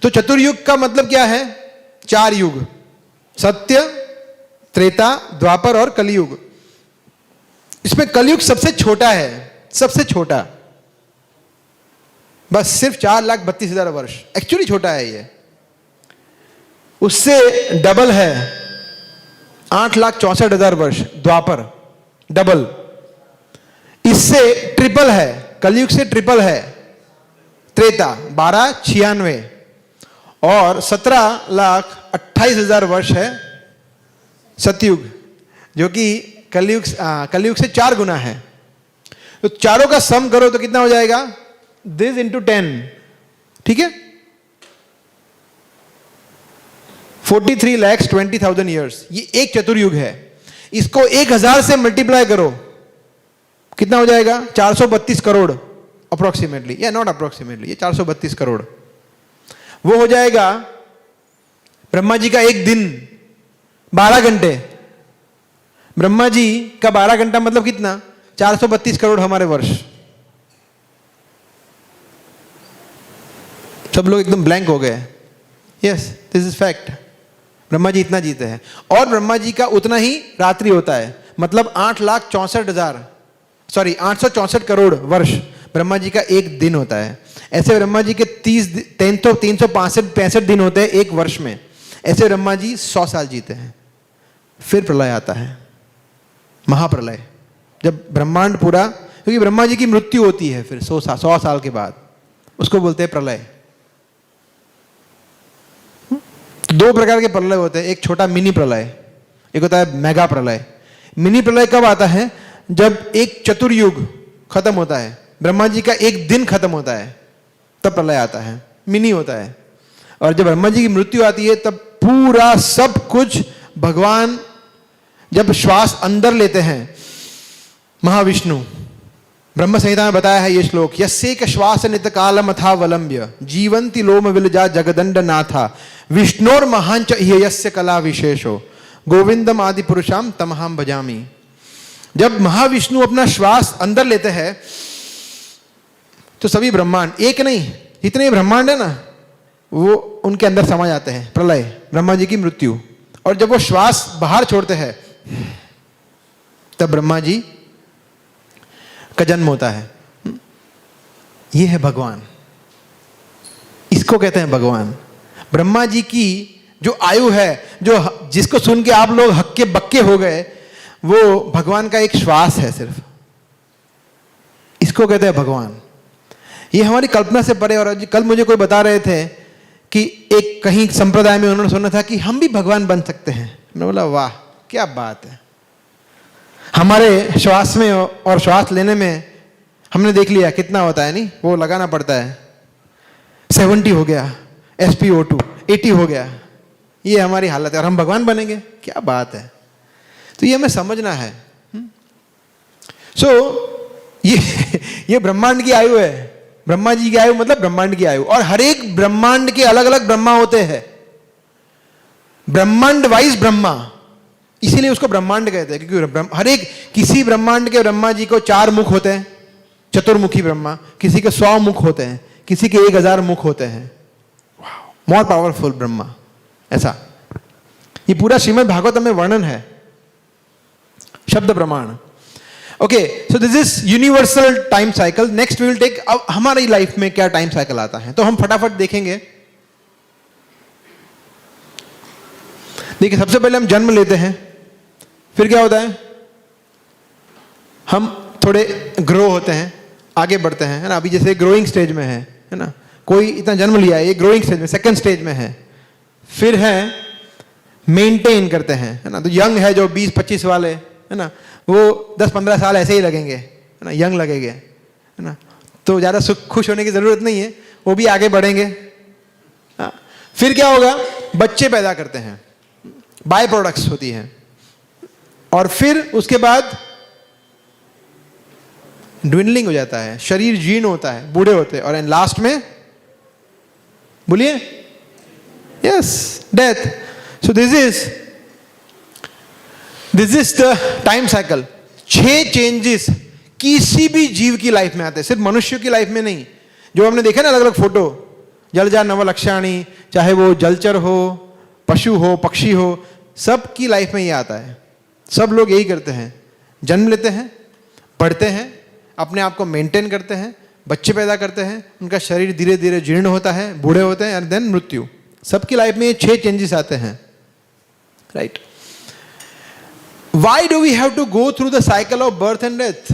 तो चतुर्युग का मतलब क्या है? 4 युग, सत्य, त्रेता, द्वापर और कलयुग। इसमें कलयुग सबसे छोटा है, सबसे छोटा, बस सिर्फ 4,32,000 वर्ष, एक्चुअली छोटा है ये, उससे डबल है 8,64,000 वर्ष द्वापर, डबल। इससे ट्रिपल है, कलयुग से ट्रिपल है त्रेता 1296, और 17,28,000 वर्ष है सतयुग, जो कि कलयुग से 4 गुना है। तो चारों का सम करो तो कितना हो जाएगा, दिस इंटू 10, ठीक है, 43,20,000 ईयर्स। ये एक चतुर्युग है। इसको 1000 से मल्टीप्लाई करो, कितना हो जाएगा, 432 करोड़ अप्रोक्सीमेटली, या नॉट अप्रोक्सीमेटली, ये 432 करोड़। वो हो जाएगा ब्रह्मा जी का एक दिन 12 घंटे। ब्रह्मा जी का 12 घंटा मतलब कितना, 432 करोड़ हमारे वर्ष। सब लोग एकदम ब्लैंक हो गए। Yes, this is fact. Brahma ji इतना जीते हैं, और ब्रह्मा जी का उतना ही रात्रि होता है, मतलब 864 करोड़ वर्ष ब्रह्मा जी का एक दिन होता है। ऐसे ब्रह्मा जी के 365 दिन होते हैं एक वर्ष में। ऐसे ब्रह्मा जी 100 साल जीते हैं। फिर प्रलय आता है, महाप्रलय, जब ब्रह्मांड पूरा, क्योंकि ब्रह्मा जी की मृत्यु होती है फिर 100 साल के बाद, उसको बोलते हैं प्रलय। 2 प्रकार के प्रलय होते हैं, एक छोटा मिनी प्रलय, एक होता है मेगा प्रलय। मिनी प्रलय कब आता है, जब एक चतुर्युग खत्म होता है, ब्रह्मा जी का एक दिन खत्म होता है, तब प्रलय आता है, मिनी होता है। और जब ब्रह्मा जी की मृत्यु आती है, तब पूरा सब कुछ भगवान जब श्वास अंदर लेते हैं, महाविष्णु, ब्रह्म संहिता में बताया है ये श्लोक, यस्यैक श्वास नित कालम अथावलंब्य जीवंति लोम विलजा जगदंड नाथा विष्णोर महांच यस्य कला विशेषो गोविंदम आदि पुरुषाम तमहम भजामि। जब महाविष्णु अपना श्वास अंदर लेते हैं तो सभी ब्रह्मांड, एक नहीं जितने ब्रह्मांड है ना, वो उनके अंदर समा जाते हैं। प्रलय, ब्रह्मा जी की मृत्यु। और जब वो श्वास बाहर छोड़ते हैं, तब ब्रह्मा जी का जन्म होता है। ये है भगवान, इसको कहते हैं भगवान। ब्रह्मा जी की जो आयु है, जो जिसको सुन के आप लोग हक्के बक्के हो गए, वो भगवान का एक श्वास है सिर्फ। इसको कहते हैं भगवान। ये हमारी कल्पना से परे। और कल मुझे कोई बता रहे थे कि एक कहीं संप्रदाय में उन्होंने सुना था कि हम भी भगवान बन सकते हैं। मैंने बोला वाह क्या बात है। हमारे श्वास में और श्वास लेने में हमने देख लिया कितना होता है, नहीं वो लगाना पड़ता है। 70 हो गया, SpO2 80 हो गया, ये हमारी हालत है, और हम भगवान बनेंगे, क्या बात है। तो ये हमें समझना है। ये ब्रह्मांड की आयु है। ब्रह्मा जी की आयु मतलब ब्रह्मांड की आयु। और हर एक ब्रह्मांड के अलग अलग ब्रह्मा होते हैं, ब्रह्मांड वाइज ब्रह्मा, इसीलिए उसको ब्रह्मांड कहते हैं। क्योंकि हर एक किसी ब्रह्मांड के ब्रह्मा जी को 4 मुख होते हैं, चतुर्मुखी ब्रह्मा, किसी के 100 मुख होते हैं, किसी के 1000 मुख होते हैं। मोर पावरफुल ब्रह्मा, ऐसा ये पूरा श्रीमद् भागवतम में वर्णन है, शब्द प्रमाण। Okay, so this is universal time cycle. Next we will take, अब हमारी लाइफ में क्या टाइम साइकिल आता है, तो हम फटाफट देखेंगे। देखिए, सबसे पहले हम जन्म लेते हैं, फिर क्या होता है, हम थोड़े ग्रो होते हैं, आगे बढ़ते हैं, है ना। अभी जैसे ग्रोइंग स्टेज में है ना, कोई इतना जन्म लिया है, ये ग्रोइंग स्टेज में, सेकंड स्टेज में है। फिर है मेंटेन करते हैं, है ना। तो यंग है जो 20-25 वाले, है ना, वो 10-15 साल ऐसे ही लगेंगे, है ना, यंग लगेंगे, है ना। तो ज़्यादा खुश होने की ज़रूरत नहीं है, वो भी आगे बढ़ेंगे। फिर क्या होगा, बच्चे पैदा करते हैं, बाय प्रोडक्ट्स होती हैं। और फिर उसके बाद ड्विंडलिंग हो जाता है, शरीर जीर्ण होता है, बूढ़े होते हैं, और लास्ट में बोलिए yes, death. So this is the time cycle. 6 changes किसी भी जीव की लाइफ में आते हैं, सिर्फ मनुष्य की लाइफ में नहीं। जो हमने देखा ना अलग अलग फोटो, जलजा नवलक्षाणी, चाहे वो जलचर हो, पशु हो, पक्षी हो, सब की लाइफ में ये आता है। सब लोग यही करते हैं, जन्म लेते हैं, बढ़ते हैं, अपने आप को मेंटेन करते हैं, बच्चे पैदा करते हैं, उनका शरीर धीरे धीरे जीर्ण होता है, बूढ़े होते हैं, और देन मृत्यु। सबकी लाइफ में 6 चेंजेस आते हैं, right? Why do we have to go through the cycle of birth and death?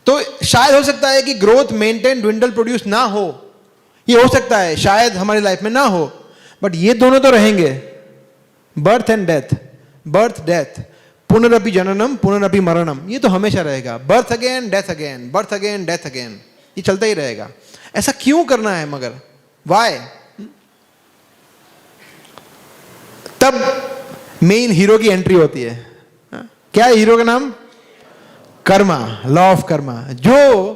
तो शायद हो सकता है कि ग्रोथ, मेंटेन, ड्विंडल, प्रोड्यूस ना हो, ये हो सकता है, शायद हमारी लाइफ में ना हो, बट ये दोनों तो रहेंगे, birth and death, birth death, पुनरपि जननम पुनरपि मरणम, ये तो हमेशा रहेगा। Birth again, death again, birth again, death again, ये चलता ही रहेगा। ऐसा क्यों करना है मगर? वाई? तब मेन हीरो की एंट्री होती है। क्या है हीरो का नाम? कर्मा, लॉ ऑफ कर्मा, जो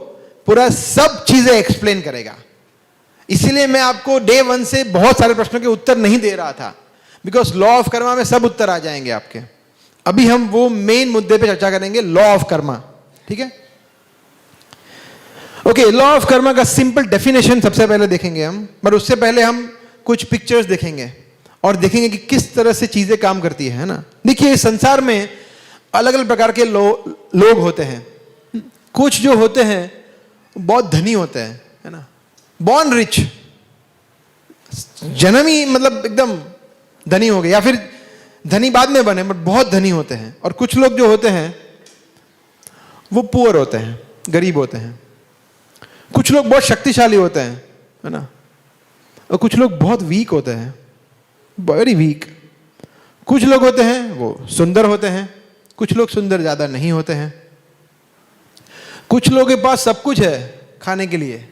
पूरा सब चीजें एक्सप्लेन करेगा। इसीलिए मैं आपको डे 1 से बहुत सारे प्रश्नों के उत्तर नहीं दे रहा था, बिकॉज लॉ ऑफ कर्मा में सब उत्तर आ जाएंगे आपके। अभी हम वो मेन मुद्दे पे चर्चा करेंगे, लॉ ऑफ कर्मा, ठीक है? ओके, लॉ ऑफ कर्मा का सिंपल डेफिनेशन सबसे पहले देखेंगे हम, पर उससे पहले हम कुछ पिक्चर्स देखेंगे और देखेंगे कि किस तरह से चीजें काम करती है ना। देखिए, इस संसार में अलग अलग प्रकार के लोग होते हैं। कुछ जो होते हैं बहुत धनी होते हैं, है ना, बॉर्न रिच, जन्म ही मतलब एकदम धनी हो गए, या फिर धनी बाद में बने बट बहुत धनी होते हैं। और कुछ लोग जो होते हैं वो पुअर होते हैं, गरीब होते हैं। कुछ लोग बहुत शक्तिशाली होते हैं, है ना, और कुछ लोग बहुत वीक होते हैं, वेरी वीक। कुछ लोग होते हैं वो सुंदर होते हैं, कुछ लोग सुंदर ज्यादा नहीं होते हैं। कुछ लोगों के पास सब कुछ है खाने के लिए,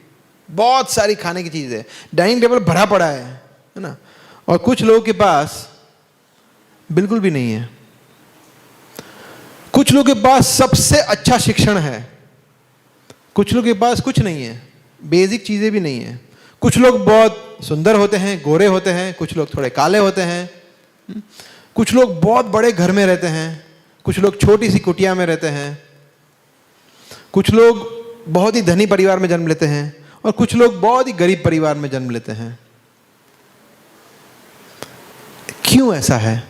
बहुत सारी खाने की चीज है, डाइनिंग टेबल भरा पड़ा है ना, और कुछ लोगों के पास बिल्कुल भी नहीं है। कुछ लोगों के पास सबसे अच्छा शिक्षण है, कुछ लोगों के पास कुछ नहीं है, बेसिक चीजें भी नहीं है। कुछ लोग बहुत सुंदर होते हैं, गोरे होते हैं, कुछ लोग थोड़े काले होते हैं। कुछ लोग बहुत बड़े घर में रहते हैं, कुछ लोग छोटी सी कुटिया में रहते हैं। कुछ लोग बहुत ही धनी परिवार में जन्म लेते हैं और कुछ लोग बहुत ही गरीब परिवार में जन्म लेते हैं। क्यों ऐसा है?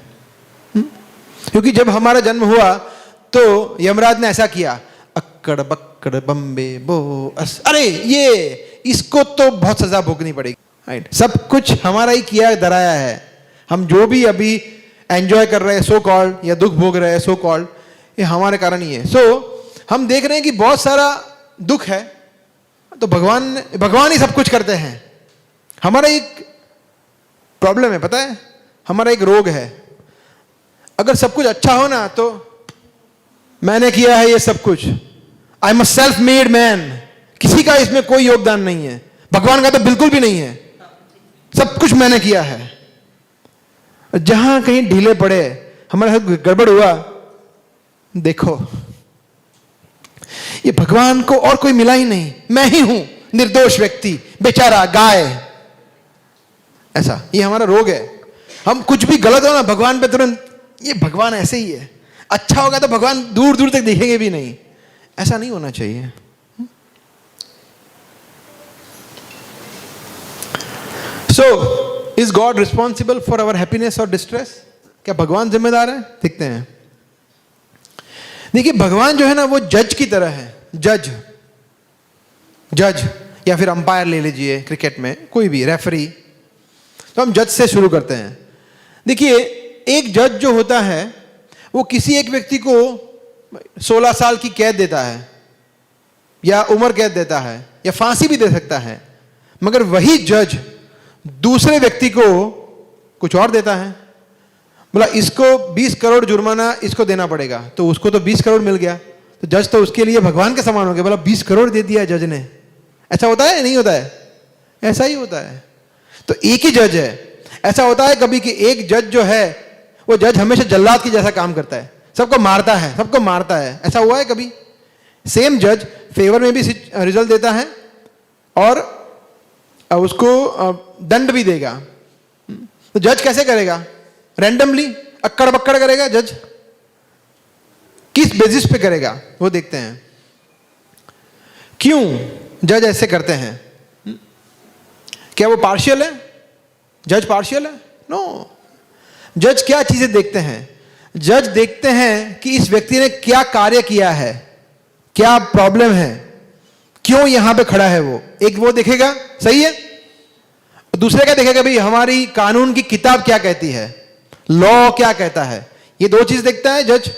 क्योंकि जब हमारा जन्म हुआ तो यमराज ने ऐसा किया, अक्कड़ बक्कड़ बम्बे बो अस, अरे ये इसको तो बहुत सजा भोगनी पड़ेगी, राइट? सब कुछ हमारा ही किया डराया है। हम जो भी अभी एंजॉय कर रहे हैं सो कॉल्ड, या दुख भोग रहे हैं सो कॉल्ड, ये हमारे कारण ही है। हम देख रहे हैं कि बहुत सारा दुख है, तो भगवान ही सब कुछ करते हैं। हमारा एक प्रॉब्लम है, पता है, हमारा एक रोग है। अगर सब कुछ अच्छा हो ना तो मैंने किया है ये सब कुछ, I am a self made man, किसी का इसमें कोई योगदान नहीं है। भगवान का तो बिल्कुल भी नहीं है, सब कुछ मैंने किया है। जहां कहीं ढीले पड़े, हमारे साथ गड़बड़ हुआ, देखो ये भगवान को और कोई मिला ही नहीं, मैं ही हूं निर्दोष व्यक्ति, बेचारा गाय। ऐसा ये हमारा रोग है। हम कुछ भी गलत हो ना, भगवान पे तुरंत, ये भगवान ऐसे ही है, अच्छा होगा तो भगवान दूर दूर तक दिखेंगे भी नहीं। ऐसा नहीं होना चाहिए। So is God responsible for our happiness और डिस्ट्रेस? क्या भगवान जिम्मेदार है? देखते हैं। देखिए, भगवान जो है ना वो जज की तरह है। जज या फिर अंपायर ले लीजिए, क्रिकेट में कोई भी रेफरी। तो हम जज से शुरू करते हैं। देखिए, एक जज जो होता है वो किसी एक व्यक्ति को 16 साल की कैद देता है, या उम्र कैद देता है, या फांसी भी दे सकता है। मगर वही जज दूसरे व्यक्ति को कुछ और देता है। बोला इसको 20 करोड़ जुर्माना इसको देना पड़ेगा, तो उसको तो 20 करोड़ मिल गया, तो जज तो उसके लिए भगवान के समान हो गया। बोला 20 करोड़ दे दिया जज ने। ऐसा होता है नहीं होता है? ऐसा ही होता है। तो एक ही जज है। ऐसा होता है कभी कि एक जज जो है वो जज हमेशा जल्लाद की जैसा काम करता है, सबको मारता है, सबको मारता है। ऐसा हुआ है कभी? सेम जज फेवर में भी रिजल्ट देता है और उसको दंड भी देगा। तो जज कैसे करेगा? रैंडमली अक्कड़ बक्कड़ करेगा जज? किस बेसिस पे करेगा वो देखते हैं। क्यों जज ऐसे करते हैं? क्या वो पार्शियल है? जज पार्शियल है? नो। जज क्या चीजें देखते हैं? जज देखते हैं कि इस व्यक्ति ने क्या कार्य किया है, क्या प्रॉब्लम है, क्यों यहां पे खड़ा है। वो एक वो देखेगा, सही है। दूसरे क्या देखेगा, भाई हमारी कानून की किताब क्या कहती है, लॉ क्या कहता है, ये दो चीज देखता है जज।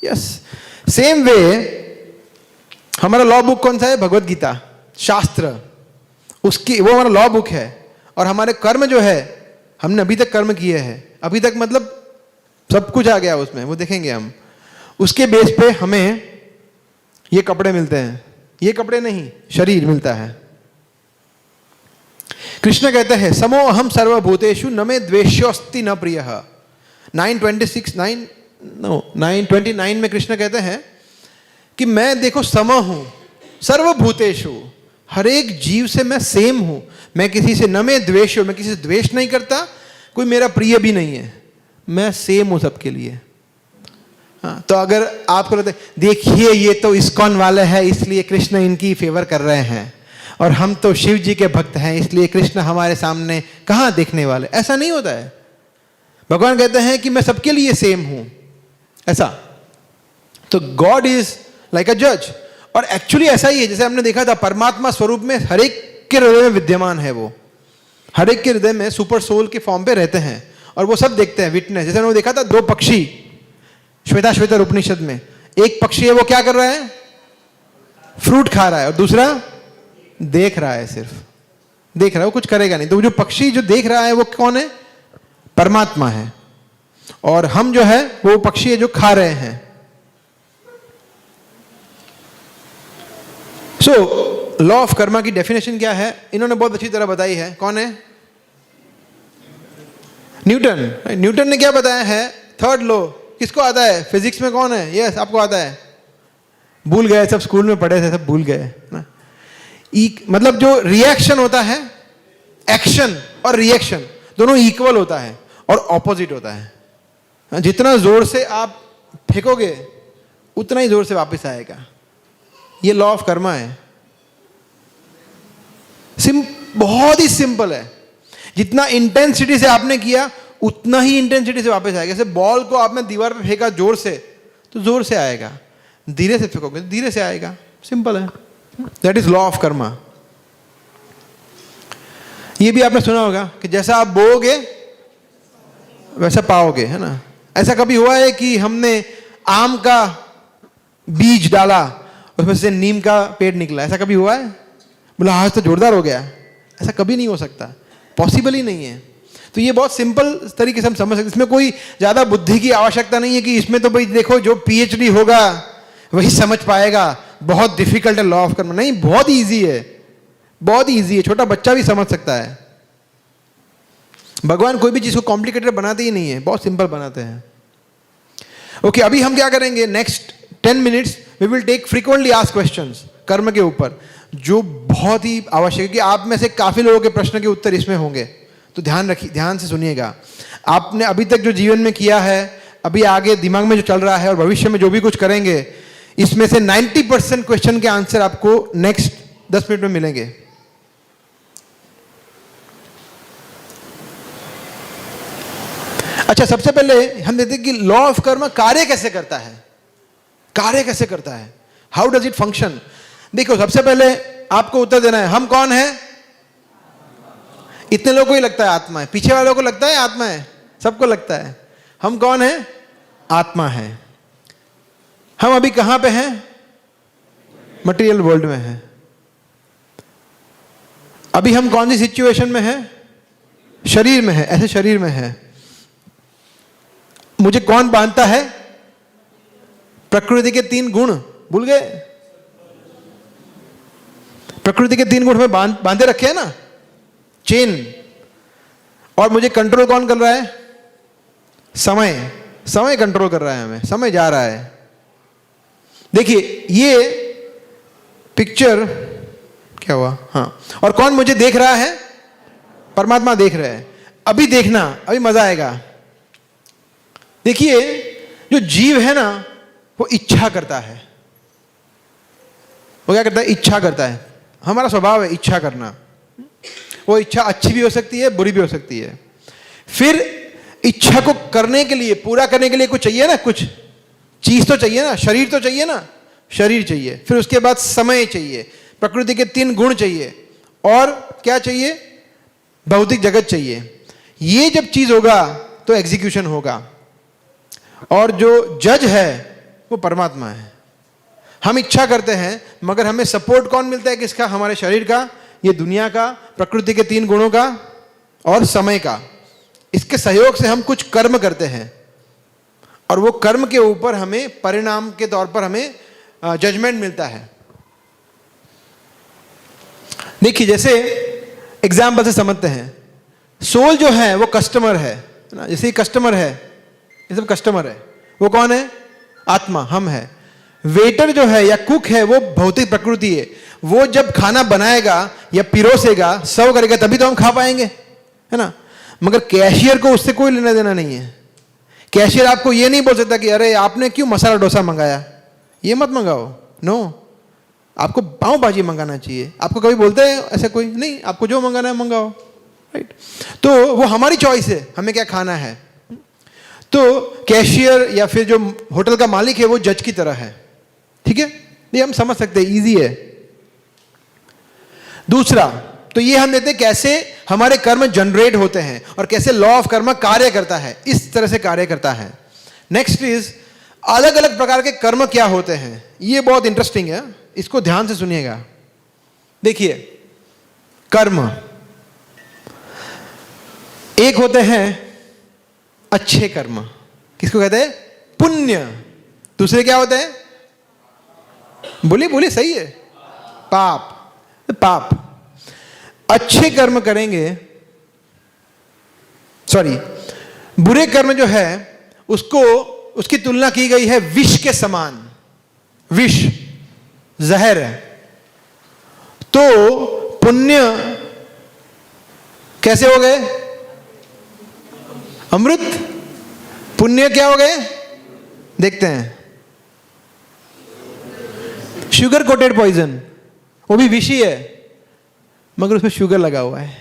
यस, सेम वे हमारा लॉ बुक कौन सा है, भगवत गीता, शास्त्र, उसकी वो हमारा लॉ बुक है। और हमारे कर्म जो है, हमने अभी तक कर्म किए हैं, अभी तक मतलब सब कुछ आ गया उसमें, वो देखेंगे हम। उसके बेस पे हमें ये कपड़े मिलते हैं, ये कपड़े नहीं, शरीर मिलता है। कृष्ण कहते हैं समो अहम सर्वभूतेषु न मे द्वेष्योस्ति न प्रियः। 9:29 में कृष्ण कहते हैं कि मैं देखो सम हूं सर्वभूतेषु, हर एक जीव से मैं सेम हूं, मैं किसी से न में द्वेष हूं, मैं किसी से द्वेष नहीं करता, कोई मेरा प्रिय भी नहीं है, मैं सेम हूं सबके लिए। हाँ, तो अगर आपको लगता है देखिए ये तो इस्कॉन वाले हैं इसलिए कृष्ण इनकी फेवर कर रहे हैं, और हम तो शिव जी के भक्त हैं इसलिए कृष्ण हमारे सामने कहाँ देखने वाले, ऐसा नहीं होता है। भगवान कहते हैं कि मैं सबके लिए सेम हूं, ऐसा। तो गॉड इज लाइक अ जज, और एक्चुअली ऐसा ही है। जैसे हमने देखा था, परमात्मा स्वरूप में हर एक के हृदय में विद्यमान है, वो हर एक के हृदय में सुपर सोल के फॉर्म पे रहते हैं, और वो सब देखते हैं, विटनेस। जैसे हमने देखा था दो पक्षी श्वेताश्वतर उपनिषद में, एक पक्षी है वो क्या कर रहा है, फ्रूट खा रहा है, और दूसरा देख रहा है, सिर्फ देख रहा है, वो कुछ करेगा नहीं। तो जो पक्षी जो देख रहा है वो कौन है, परमात्मा है, और हम जो है वो पक्षी है जो खा रहे हैं। सो लॉ ऑफ कर्मा की डेफिनेशन क्या है, इन्होंने बहुत अच्छी तरह बताई है। कौन है, न्यूटन। न्यूटन ने क्या बताया है, थर्ड लॉ किसको आता है, फिजिक्स में कौन है, यस आपको आता है, भूल गए, सब स्कूल में पढ़े थे, सब भूल गए ना। मतलब जो रिएक्शन होता है, एक्शन और रिएक्शन दोनों इक्वल होता है और ऑपोजिट होता है। जितना जोर से आप फेंकोगे उतना ही जोर से वापस आएगा, ये लॉ ऑफ कर्मा है। बहुत ही सिंपल है, जितना इंटेंसिटी से आपने किया उतना ही इंटेंसिटी से वापस आएगा। जैसे बॉल को आपने दीवार पे फेंका जोर से तो जोर से आएगा, धीरे से फेंकोगे तो धीरे से आएगा, सिंपल है। That is law of Karma. ये भी आपने सुना होगा कि जैसा आप बोओगे वैसा पाओगे, है ना। ऐसा कभी हुआ है कि हमने आम का बीज डाला, उसमें से नीम का पेड़ निकला, ऐसा कभी हुआ है, बोला आज तो जोरदार हो गया, ऐसा कभी नहीं हो सकता, पॉसिबल ही नहीं है। तो ये बहुत सिंपल तरीके से हम समझ सकते, इसमें कोई ज्यादा बुद्धि की आवश्यकता नहीं है कि इसमें तो भाई देखो जो पीएचडी होगा वही समझ पाएगा, बहुत डिफिकल्ट है लॉ ऑफ कर्मा। नहीं, बहुत ईजी है, बहुत ईजी है, छोटा बच्चा भी समझ सकता है। भगवान कोई भी चीज को कॉम्प्लिकेटेड बनाते ही नहीं है, बहुत सिंपल बनाते हैं। ओके, अभी हम क्या करेंगे, next 10 minutes we will take frequently asked questions कर्म के ऊपर, जो बहुत ही आवश्यक है कि आप में से काफी लोगों के प्रश्न के उत्तर इसमें होंगे। तो ध्यान रखिए, ध्यान से सुनिएगा। आपने अभी तक जो जीवन में किया है, अभी आगे दिमाग में जो चल रहा है और भविष्य में जो भी कुछ करेंगे, इसमें से 90% क्वेश्चन के आंसर आपको नेक्स्ट 10 मिनट में मिलेंगे। अच्छा, सबसे पहले हम देखते हैं कि लॉ ऑफ कर्म कार्य कैसे करता है, कार्य कैसे करता है, हाउ डज इट फंक्शन। देखो, सबसे पहले आपको उत्तर देना है, हम कौन है। इतने लोगों को ही लगता है आत्मा है, पीछे वालों को लगता है आत्मा है, सबको लगता है। हम कौन है, आत्मा है। हम अभी कहां पे हैं, मटेरियल वर्ल्ड में हैं। अभी हम कौन सी सिचुएशन में हैं, शरीर में है, ऐसे शरीर में है। मुझे कौन बांधता है, प्रकृति के 3 गुण, भूल गए, प्रकृति के 3 गुण में बांधे रखे हैं ना, चेन। और मुझे कंट्रोल कौन कर रहा है, समय, समय कंट्रोल कर रहा है हमें, समय जा रहा है। देखिए ये पिक्चर क्या हुआ, हाँ, और कौन मुझे देख रहा है, परमात्मा देख रहे हैं। अभी देखना, अभी मजा आएगा। देखिए जो जीव है ना, वो इच्छा करता है। वो क्या करता है, इच्छा करता है। हमारा स्वभाव है इच्छा करना। वो इच्छा अच्छी भी हो सकती है, बुरी भी हो सकती है। फिर इच्छा को करने के लिए, पूरा करने के लिए कुछ चाहिए ना, कुछ चीज तो चाहिए ना, शरीर तो चाहिए ना, शरीर चाहिए। फिर उसके बाद समय चाहिए, प्रकृति के 3 गुण चाहिए, और क्या चाहिए, भौतिक जगत चाहिए। ये जब चीज होगा तो एग्जीक्यूशन होगा, और जो जज है वो परमात्मा है। हम इच्छा करते हैं मगर हमें सपोर्ट कौन मिलता है? किसका? हमारे शरीर का, ये दुनिया का, प्रकृति के 3 गुणों का और समय का। इसके सहयोग से हम कुछ कर्म करते हैं और वो कर्म के ऊपर हमें परिणाम के तौर पर हमें जजमेंट मिलता है। देखिए, जैसे एग्जाम्पल से समझते हैं, सोल जो है वो कस्टमर है ना। जैसे ये कस्टमर है, ये सब कस्टमर है। वो कौन है? आत्मा, हम है। वेटर जो है या कुक है वो भौतिक प्रकृति है। वो जब खाना बनाएगा या पिरोसेगा, सर्व करेगा, तभी तो हम खा पाएंगे, है ना। मगर कैशियर को उससे कोई लेना देना नहीं है। कैशियर आपको ये नहीं बोल सकता कि अरे आपने क्यों मसाला डोसा मंगाया, ये मत मंगाओ। नो, आपको पाव भाजी मंगाना चाहिए। आपको कभी बोलते हैं ऐसा कोई? नहीं, आपको जो मंगाना है मंगाओ, राइट। तो वो हमारी चॉइस है, हमें क्या खाना है। तो कैशियर या फिर जो होटल का मालिक है वो जज की तरह है, ठीक है। ये हम समझ सकते हैं, इजी है। दूसरा, तो ये हम देते हैं कैसे हमारे कर्म जनरेट होते हैं और कैसे लॉ ऑफ कर्म कार्य करता है, इस तरह से कार्य करता है। नेक्स्ट इज अलग अलग प्रकार के कर्म क्या होते हैं। ये बहुत इंटरेस्टिंग है, इसको ध्यान से सुनिएगा। देखिए, कर्म एक होते हैं अच्छे कर्म, किसको कहते हैं? पुण्य। दूसरे क्या होते हैं? बोलिए बोलिए, सही है, पाप। पाप। अच्छे कर्म करेंगे, सॉरी, बुरे कर्म जो है उसको, उसकी तुलना की गई है विष के समान। विष, जहर है। तो पुण्य कैसे हो गए? अमृत। पुण्य क्या हो गए? देखते हैं, शुगर कोटेड पॉइजन, वो भी विष ही है मगर उसमें शुगर लगा हुआ है।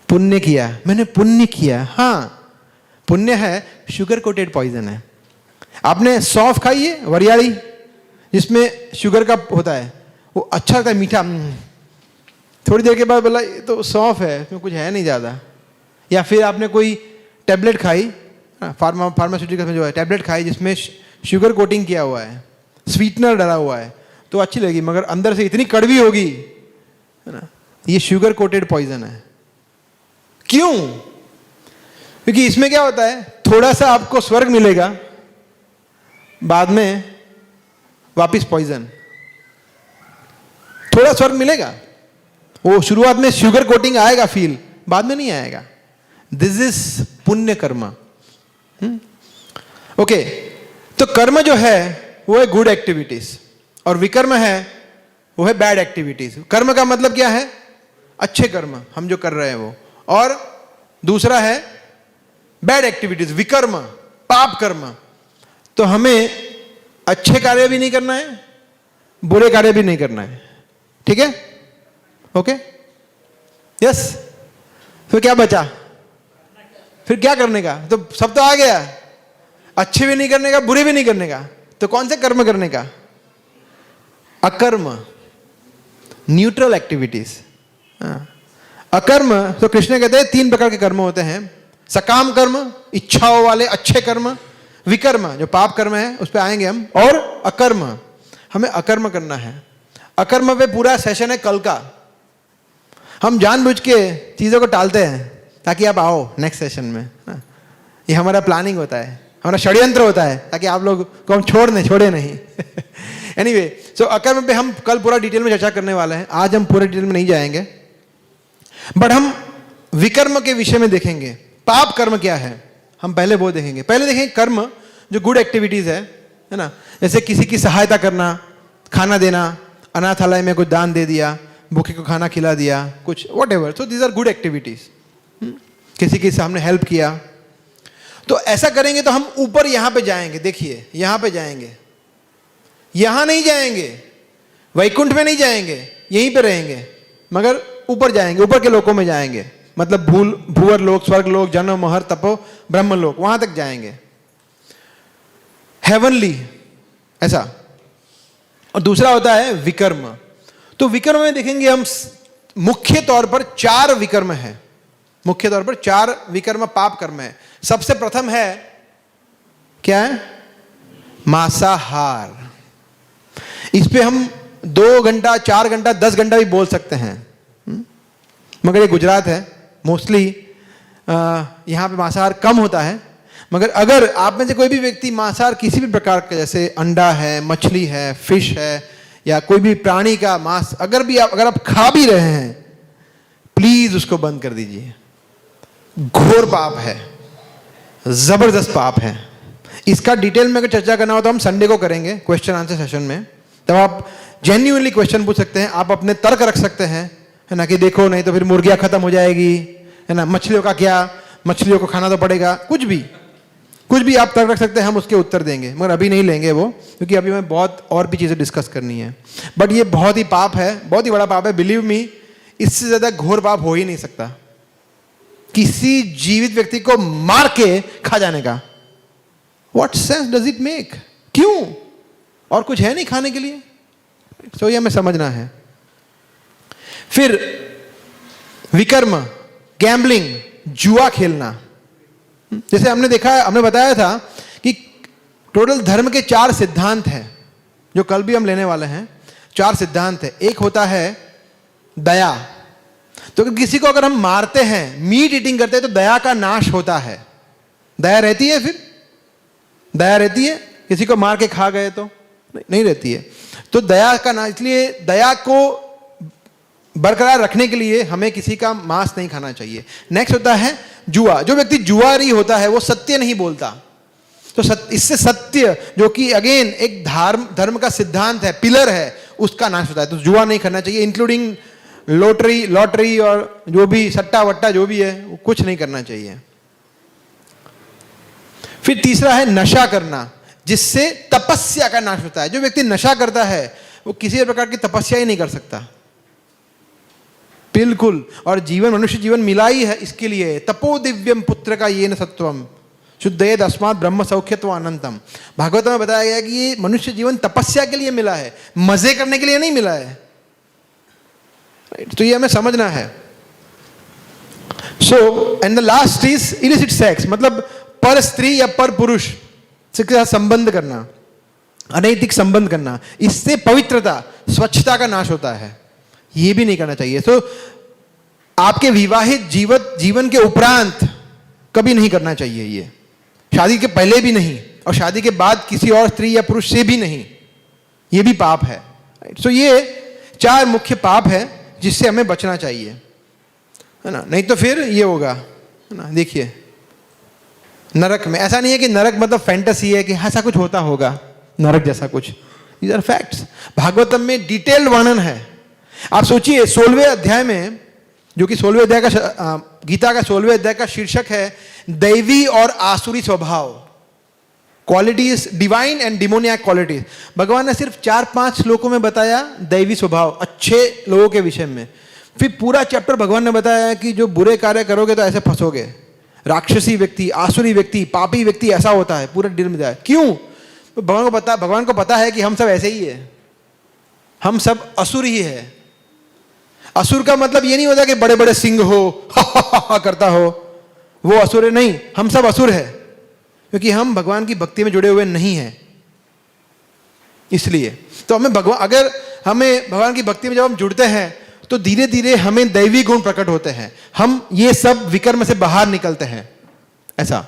पुण्य किया, मैंने पुण्य किया, हाँ पुण्य है, शुगर कोटेड पॉइजन है। आपने सौंफ खाई है, वरियाड़ी, जिसमें शुगर का होता है, वो अच्छा लगता है, मीठा। थोड़ी देर के बाद बोला ये तो सौंफ है, इसमें कुछ है नहीं ज़्यादा। या फिर आपने कोई टैबलेट खाई, फार्मास्यूटिकल में जो है टैबलेट खाई जिसमें शुगर कोटिंग किया हुआ है, स्वीटनर डला हुआ है, तो अच्छी लगेगी मगर अंदर से इतनी कड़वी होगी, है ना। ये शुगर कोटेड पॉइजन है। क्यों? क्योंकि इसमें क्या होता है, थोड़ा सा आपको स्वर्ग मिलेगा, बाद में वापिस पॉइजन। थोड़ा स्वर्ग मिलेगा, वो शुरुआत में शुगर कोटिंग आएगा फील, बाद में नहीं आएगा। दिस इज पुण्य कर्म। ओके, तो कर्म जो है वो है गुड एक्टिविटीज और विकर्म है वो है बैड एक्टिविटीज। कर्म का मतलब क्या है? अच्छे कर्म हम जो कर रहे हैं वो, और दूसरा है बैड एक्टिविटीज, विकर्म, पाप कर्म। तो हमें अच्छे कार्य भी नहीं करना है, बुरे कार्य भी नहीं करना है, ठीक है? Okay, yes. फिर क्या बचा? फिर क्या करने का? तो सब तो आ गया, अच्छे भी नहीं करने का, बुरे भी नहीं करने का, तो कौन से कर्म करने का? अकर्म, न्यूट्रल एक्टिविटीज। अकर्म, तो कृष्ण कहते हैं 3 प्रकार के कर्म होते हैं। सकाम कर्म, इच्छाओं वाले अच्छे कर्म, विकर्म जो पाप कर्म है उस पर आएंगे हम, और अकर्म, हमें अकर्म करना है। अकर्म पे पूरा सेशन है कल का। हम जानबूझ के चीज़ों को टालते हैं ताकि आप आओ नेक्स्ट सेशन में। ये हमारा प्लानिंग होता है, हमारा षड्यंत्र होता है ताकि आप लोग को हम छोड़े नहीं। एनीवे, सो अकर्म पे हम कल पूरा डिटेल में चर्चा करने वाले हैं। आज हम पूरे डिटेल में नहीं जाएंगे, बट हम विकर्म के विषय में देखेंगे। पाप कर्म क्या है हम पहले वो देखेंगे। पहले देखेंगे कर्म जो गुड एक्टिविटीज है ना, जैसे किसी की सहायता करना, खाना देना, अनाथालय में कुछ दान दे दिया, भूखे को खाना खिला दिया, कुछ whatever. So these are good activities. किसी के सामने हेल्प किया, तो ऐसा करेंगे तो हम ऊपर यहां पे जाएंगे। देखिए यहां पे जाएंगे, यहां नहीं जाएंगे, वैकुंठ में नहीं जाएंगे, यहीं पे रहेंगे, मगर ऊपर जाएंगे, ऊपर के लोकों में जाएंगे। मतलब भूवर लोक, स्वर्ग लोक, जन्म, महर, तपो, ब्रह्म लोक, वहां तक जाएंगे, हेवनली, ऐसा। और दूसरा होता है विकर्म। तो विकर्म में देखेंगे हम मुख्य तौर पर 4 विकर्म है, मुख्य तौर पर 4 विकर्म पाप कर्म है। सबसे प्रथम है क्या है? मांसाहार। इस पे हम 2 घंटा, 4 घंटा, 10 घंटा भी बोल सकते हैं, मगर ये गुजरात है, मोस्टली यहाँ पे मांसाहार कम होता है। मगर अगर आप में से कोई भी व्यक्ति मांसाहार किसी भी प्रकार का, जैसे अंडा है, मछली है, फिश है, या कोई भी प्राणी का मांस अगर आप खा भी रहे हैं, प्लीज उसको बंद कर दीजिए। घोर पाप है, जबरदस्त पाप है। इसका डिटेल में अगर चर्चा करना हो तो हम संडे को करेंगे क्वेश्चन आंसर सेशन में, तब आप जेन्युइनली क्वेश्चन पूछ सकते हैं, आप अपने तर्क रख सकते हैं, है ना, कि देखो नहीं तो फिर मुर्गियां खत्म हो जाएगी, है ना, मछलियों का क्या, मछलियों को खाना तो पड़ेगा, कुछ भी आप तर्क रख सकते हैं, हम उसके उत्तर देंगे, मगर अभी नहीं लेंगे वो, क्योंकि अभी हमें बहुत और भी चीजें डिस्कस करनी है। बट ये बहुत ही पाप है, बहुत ही बड़ा पाप है, बिलीव मी, इससे ज्यादा घोर पाप हो ही नहीं सकता, किसी जीवित व्यक्ति को मार के खा जाने का। What sense does it make? क्यों? और कुछ है नहीं खाने के लिए, तो ये हमें समझना है। फिर विकर्म, गैम्बलिंग, जुआ खेलना। जैसे हमने बताया था कि टोटल धर्म के 4 सिद्धांत हैं, जो कल भी हम लेने वाले हैं। 4 सिद्धांत है। एक होता है दया, तो किसी को अगर हम मारते हैं, मीट ईटिंग करते हैं, तो दया का नाश होता है। दया रहती है? फिर दया रहती है? किसी को मार के खा गए तो नहीं रहती है। तो दया का नाश, इसलिए दया को बरकरार रखने के लिए हमें किसी का मांस नहीं खाना चाहिए। नेक्स्ट होता है जुआ। जो व्यक्ति जुआरी होता है वो सत्य नहीं बोलता, तो इससे सत्य, जो कि अगेन एक धर्म का सिद्धांत है, पिलर है, उसका नाश होता है। तो जुआ नहीं करना चाहिए, इंक्लूडिंग लॉटरी और जो भी सट्टा वट्टा जो भी है, वो कुछ नहीं करना चाहिए। फिर तीसरा है नशा करना, जिससे तपस्या का नाश होता है। जो व्यक्ति नशा करता है वो किसी प्रकार की तपस्या ही नहीं कर सकता, बिल्कुल। और मनुष्य जीवन मिला ही है इसके लिए, तपो दिव्यम पुत्र का ये न सत्वम शुद्धेद अस्मात् ब्रह्म सौख्यत्व अनंतम। भागवत में बताया गया कि ये मनुष्य जीवन तपस्या के लिए मिला है, मजे करने के लिए नहीं मिला है। तो ये हमें समझना है। So and the last is illicit sex, मतलब पर स्त्री या पर पुरुष के साथ संबंध करना, अनैतिक संबंध करना। इससे पवित्रता, स्वच्छता का नाश होता है, ये भी नहीं करना चाहिए। तो आपके विवाहित जीवन के उपरांत कभी नहीं करना चाहिए ये, शादी के पहले भी नहीं, और शादी के बाद किसी और स्त्री या पुरुष से भी नहीं, ये भी पाप है। सो ये 4 मुख्य पाप है जिससे हमें बचना चाहिए, है ना। नहीं तो फिर ये होगा, है ना। देखिए नरक में, ऐसा नहीं है कि नरक मतलब फैंटेसी है कि ऐसा कुछ होता होगा नरक जैसा कुछ, दीज आर फैक्ट्स। भागवतम में डिटेल्ड वर्णन है। आप सोचिए 16वें अध्याय में, जो कि 16वें अध्याय का गीता का 16वें अध्याय का शीर्षक है दैवी और आसुरी स्वभाव, क्वालिटीज, डिवाइन एंड डिमोनियाक क्वालिटीज। भगवान ने सिर्फ 4-5 श्लोकों में बताया दैवी स्वभाव, अच्छे लोगों के विषय में। फिर पूरा चैप्टर भगवान ने बताया कि जो बुरे कार्य करोगे तो ऐसे फंसोगे, राक्षसी व्यक्ति, आसुरी व्यक्ति, पापी व्यक्ति ऐसा होता है, पूरा डिटेल में बताया। क्यों? तो भगवान को पता है कि हम सब ऐसे ही है, हम सब असुर ही है। असुर का मतलब ये नहीं होता कि बड़े बड़े सिंह हो, हा करता हो, वो असुर है, नहीं, हम सब असुर है, क्योंकि हम भगवान की भक्ति में जुड़े हुए नहीं हैं। इसलिए तो अगर हमें भगवान की भक्ति में जब हम जुड़ते हैं तो धीरे धीरे हमें दैवी गुण प्रकट होते हैं, हम ये सब विकर्म से बाहर निकलते हैं, ऐसा।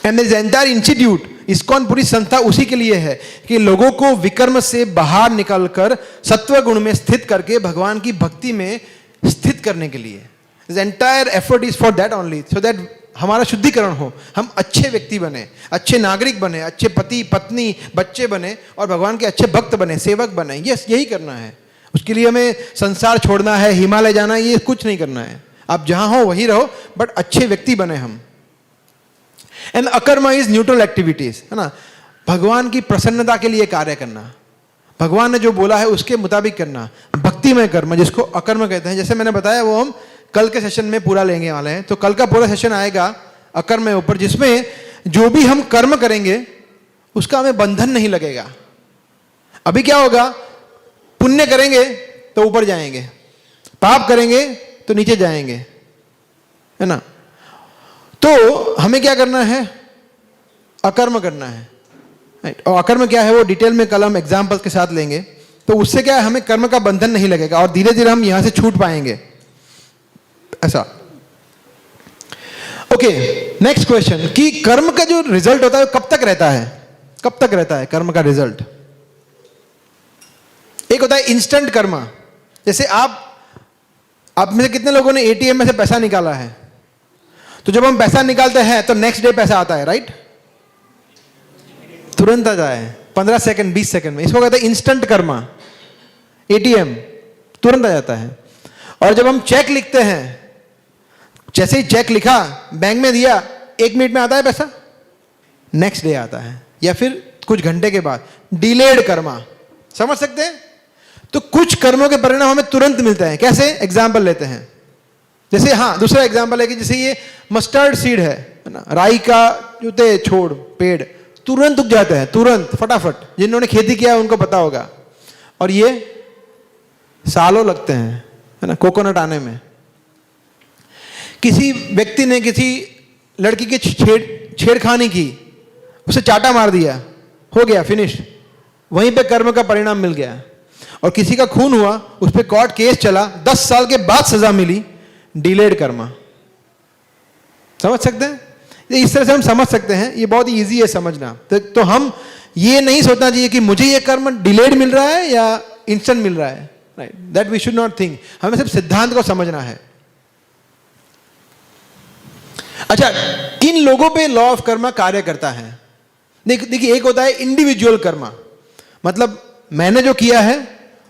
And this entire institute, ISKCON पूरी संस्था उसी के लिए है कि लोगों को विकर्म से बाहर निकलकर सत्व गुण में स्थित करके भगवान की भक्ति में स्थित करने के लिए। This entire effort is for that only, so that हमारा शुद्धिकरण हो, हम अच्छे व्यक्ति बने, अच्छे नागरिक बने, अच्छे पति पत्नी बच्चे बने, और भगवान के अच्छे भक्त बने, सेवक बने। यस, यही करना है। उसके लिए हमें संसार छोड़ना है, हिमालय जाना है, ये कुछ नहीं करना है। आप जहां हो वहीं रहो, बट अच्छे व्यक्ति बने हम। एंड अकर्म इज न्यूट्रल एक्टिविटीज, है ना। भगवान की प्रसन्नता के लिए कार्य करना, भगवान ने जो बोला है उसके मुताबिक करना, भक्तिमय कर्म, जिसको अकर्म कहते हैं। जैसे मैंने बताया वो हम कल के सेशन में पूरा लेंगे वाले हैं। तो कल का पूरा सेशन आएगा अकर्म के ऊपर, जिसमें जो भी हम कर्म करेंगे उसका हमें बंधन नहीं लगेगा। अभी क्या होगा, पुण्य करेंगे तो ऊपर जाएंगे, पाप करेंगे तो नीचे जाएंगे, है ना। तो हमें क्या करना है? अकर्म करना है, राइट। और अकर्म क्या है वो डिटेल में कल हम एग्जाम्पल के साथ लेंगे। तो उससे क्या है, हमें कर्म का बंधन नहीं लगेगा और धीरे धीरे हम यहां से छूट पाएंगे, ऐसा। ओके, नेक्स्ट क्वेश्चन कि कर्म का जो रिजल्ट होता है कब तक रहता है? कब तक रहता है कर्म का रिजल्ट? एक होता है इंस्टेंट कर्म, जैसे आप में से कितने लोगों ने एटीएम में से पैसा निकाला है? तो जब हम पैसा निकालते हैं तो नेक्स्ट डे पैसा आता है, राइट? तुरंत आता है, 15 सेकंड 20 सेकंड में। इसको कहते हैं इंस्टेंट कर्म। एटीएम तुरंत आ जाता है। और जब हम चेक लिखते हैं, जैसे ही चेक लिखा, बैंक में दिया, 1 मिनट में आता है पैसा, नेक्स्ट डे आता है या फिर कुछ घंटे के बाद। डिलेड कर्म, समझ सकते हैं? तो कुछ कर्मों के परिणाम हमें तुरंत मिलते हैं। कैसे? एग्जाम्पल लेते हैं, जैसे दूसरा एग्जाम्पल है कि जैसे ये मस्टर्ड सीड है ना, राई का जो छोड़ पेड़ तुरंत उग जाते हैं, तुरंत फटाफट। जिन्होंने खेती किया है उनको पता होगा। और ये सालों लगते हैं, है ना, कोकोनट आने में। किसी व्यक्ति ने किसी लड़की की छेड़खानी की, उसे चाटा मार दिया, हो गया, फिनिश। वहीं पे कर्म का परिणाम मिल गया। और किसी का खून हुआ, उस पर कोर्ट केस चला, 10 साल के बाद सजा मिली, डिलेड कर्म। समझ सकते हैं? इस तरह से हम समझ सकते हैं, ये बहुत इजी है समझना। तो हम ये नहीं सोचना चाहिए कि मुझे ये कर्म डिलेड मिल रहा है या इंस्टेंट मिल रहा है, right? That we should not think. हमें सिर्फ सिद्धांत को समझना है। अच्छा, किन लोगों पे लॉ ऑफ कर्म कार्य करता है? देखिए, एक होता है इंडिविजुअल कर्म, मतलब मैंने जो किया है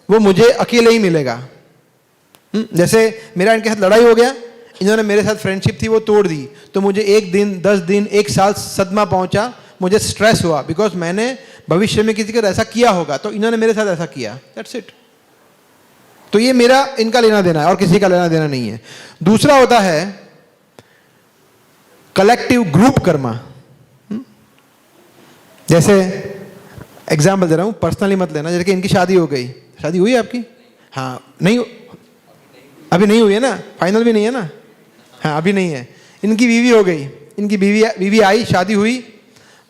वो मुझे अकेले ही मिलेगा। जैसे मेरा इनके साथ लड़ाई हो गया, इन्होंने मेरे साथ फ्रेंडशिप थी वो तोड़ दी, तो मुझे 1 दिन 10 दिन 1 साल सदमा पहुंचा, मुझे स्ट्रेस हुआ, बिकॉज मैंने भविष्य में किसी का ऐसा किया होगा, तो इन्होंने मेरे साथ ऐसा किया, दैट्स इट। तो ये मेरा इनका लेना देना है और किसी का लेना देना नहीं है। दूसरा होता है कलेक्टिव ग्रुप कर्म। जैसे एग्जाम्पल दे रहा हूं, पर्सनली मत लेना। जैसे कि इनकी शादी हो गई, शादी हुई है आपकी? हाँ, नहीं, अभी नहीं हुई है ना, फाइनल भी नहीं है ना, हाँ अभी नहीं है। इनकी बीवी हो गई, इनकी बीवी आई, शादी हुई,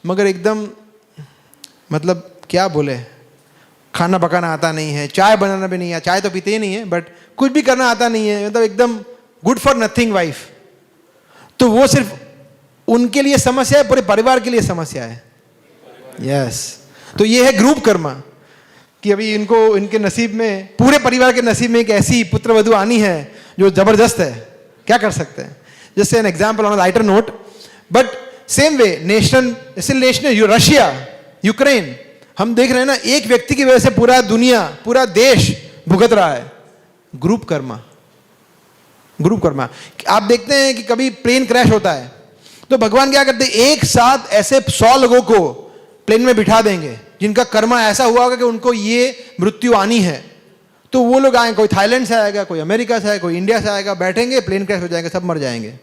मगर एकदम मतलब क्या बोले, खाना पकाना आता नहीं है, चाय बनाना भी नहीं है, चाय तो पीते ही नहीं है, बट कुछ भी करना आता नहीं है, मतलब एकदम गुड फॉर नथिंग वाइफ। तो वो सिर्फ उनके लिए समस्या है, पूरे परिवार के लिए समस्या है। यस, तो ये है ग्रुप कर्म कि अभी इनको, इनके नसीब में, पूरे परिवार के नसीब में एक ऐसी पुत्र वधू आनी है जो जबरदस्त है। क्या कर सकते हैं? जैसे an example on lighter note, but same way nation Russia, Ukraine, हम देख रहे हैं ना, एक व्यक्ति की वजह से पूरा दुनिया, पूरा देश भुगत रहा है। ग्रुप कर्म, ग्रुप कर्म। आप देखते हैं कि कभी प्लेन क्रैश होता है तो भगवान क्या करते हैं, एक साथ ऐसे 100 लोगों को प्लेन में बिठा देंगे जिनका कर्म ऐसा हुआ होगा कि उनको ये मृत्यु आनी है। तो वो लोग आएंगे, कोई थाईलैंड से आएगा, कोई अमेरिका से आएगा, कोई इंडिया से आएगा, बैठेंगे, प्लेन क्रैश हो जाएंगे, सब मर जाएंगे।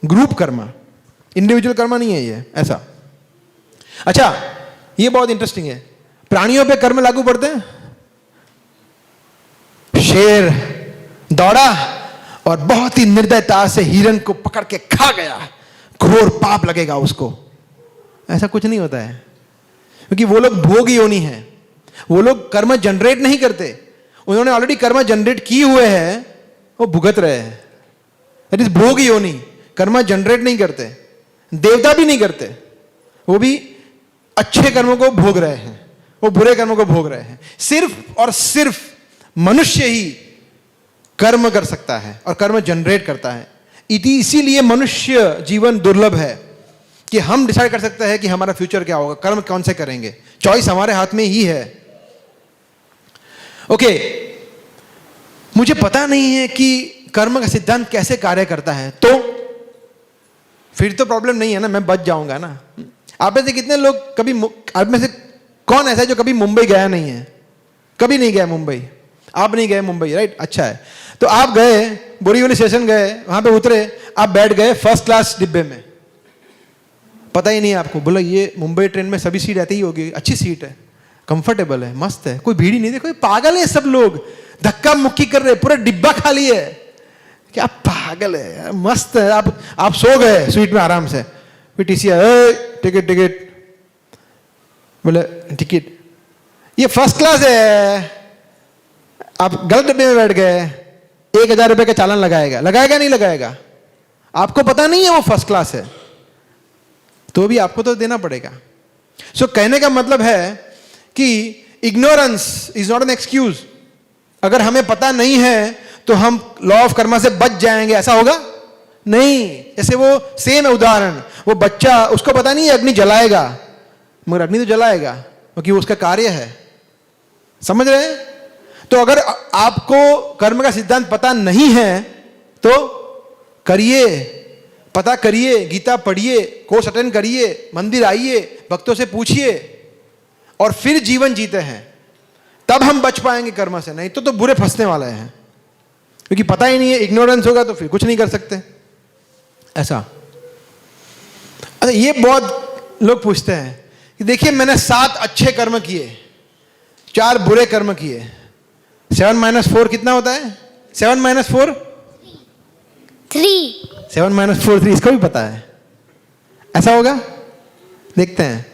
ग्रुप कर्म, इंडिविजुअल कर्म नहीं है ये, ऐसा। अच्छा, ये बहुत इंटरेस्टिंग है। प्राणियों पे कर्म लागू पड़ते हैं। शेर दौड़ा और बहुत ही निर्दयता से हिरण को पकड़ के खा गया, घोर पाप लगेगा उसको। ऐसा कुछ नहीं होता है, क्योंकि वो लोग भोग योनि हैं, वो लोग कर्म जनरेट नहीं करते, उन्होंने ऑलरेडी कर्म जनरेट किए हुए हैं, वो भुगत रहे हैं। दैट इज भोग योनि। कर्म जनरेट नहीं करते, देवता भी नहीं करते, वो भी अच्छे कर्मों को भोग रहे हैं, वो बुरे कर्मों को भोग रहे हैं। सिर्फ और सिर्फ मनुष्य ही कर्म कर सकता है और कर्म जनरेट करता है। इसीलिए मनुष्य जीवन दुर्लभ है कि हम डिसाइड कर सकते हैं कि हमारा फ्यूचर क्या होगा, कर्म कौन से करेंगे। चॉइस हमारे हाथ में ही है। ओके, मुझे पता नहीं है कि कर्म का सिद्धांत कैसे कार्य करता है, तो फिर तो प्रॉब्लम नहीं है ना, मैं बच जाऊंगा ना। आप में से कितने लोग कभी, आप में से कौन ऐसा है जो कभी मुंबई गया नहीं है? कभी नहीं गया मुंबई? आप नहीं गए मुंबई, राइट? अच्छा है। तो आप गए, बोरीवली स्टेशन गए, वहां पे उतरे, आप बैठ गए फर्स्ट क्लास डिब्बे में, पता ही नहीं आपको, बोला ये मुंबई ट्रेन में सभी सीट ऐसी ही होगी, अच्छी सीट है, कंफर्टेबल है, मस्त है, कोई भीड़ ही नहीं, देखो पागल है सब लोग, धक्का मुक्की कर रहे, पूरा डिब्बा खाली है। क्या पागल है यार, मस्त है। आप सो गए सीट में आराम से, फिर टीसी टिकट टिकट, बोले टिकट, ये फर्स्ट क्लास है, आप गलत डब्बे में बैठ गए, 1,000 रुपए का चालान लगाएगा नहीं लगाएगा? आपको पता नहीं है वो फर्स्ट क्लास है, तो भी आपको तो देना पड़ेगा। सो कहने का मतलब है कि ignorance is not an excuse. अगर हमें पता नहीं है तो हम लॉ ऑफ कर्मा से बच जाएंगे, ऐसा होगा नहीं। जैसे वो सेम है उदाहरण, वो बच्चा, उसको पता नहीं है अग्नि जलाएगा, मगर अग्नि तो जलाएगा क्योंकि वो उसका कार्य है। समझ रहे हैं? तो अगर आपको कर्म का सिद्धांत पता नहीं है तो करिए, पता करिए, गीता पढ़िए, कोर्स अटेंड करिए, मंदिर आइए, भक्तों से पूछिए और फिर जीवन जीते हैं, तब हम बच पाएंगे कर्म से। नहीं तो बुरे फंसने वाले हैं, क्योंकि पता ही नहीं है, इग्नोरेंस होगा तो फिर कुछ नहीं कर सकते। ऐसा। अच्छा, ये बहुत लोग पूछते हैं कि देखिए मैंने 7 अच्छे कर्म किए, 4 बुरे कर्म किए, 7 - 4 कितना होता है? 7 - 4 3। 7 - 4 3, इसको भी पता है। ऐसा होगा? देखते हैं।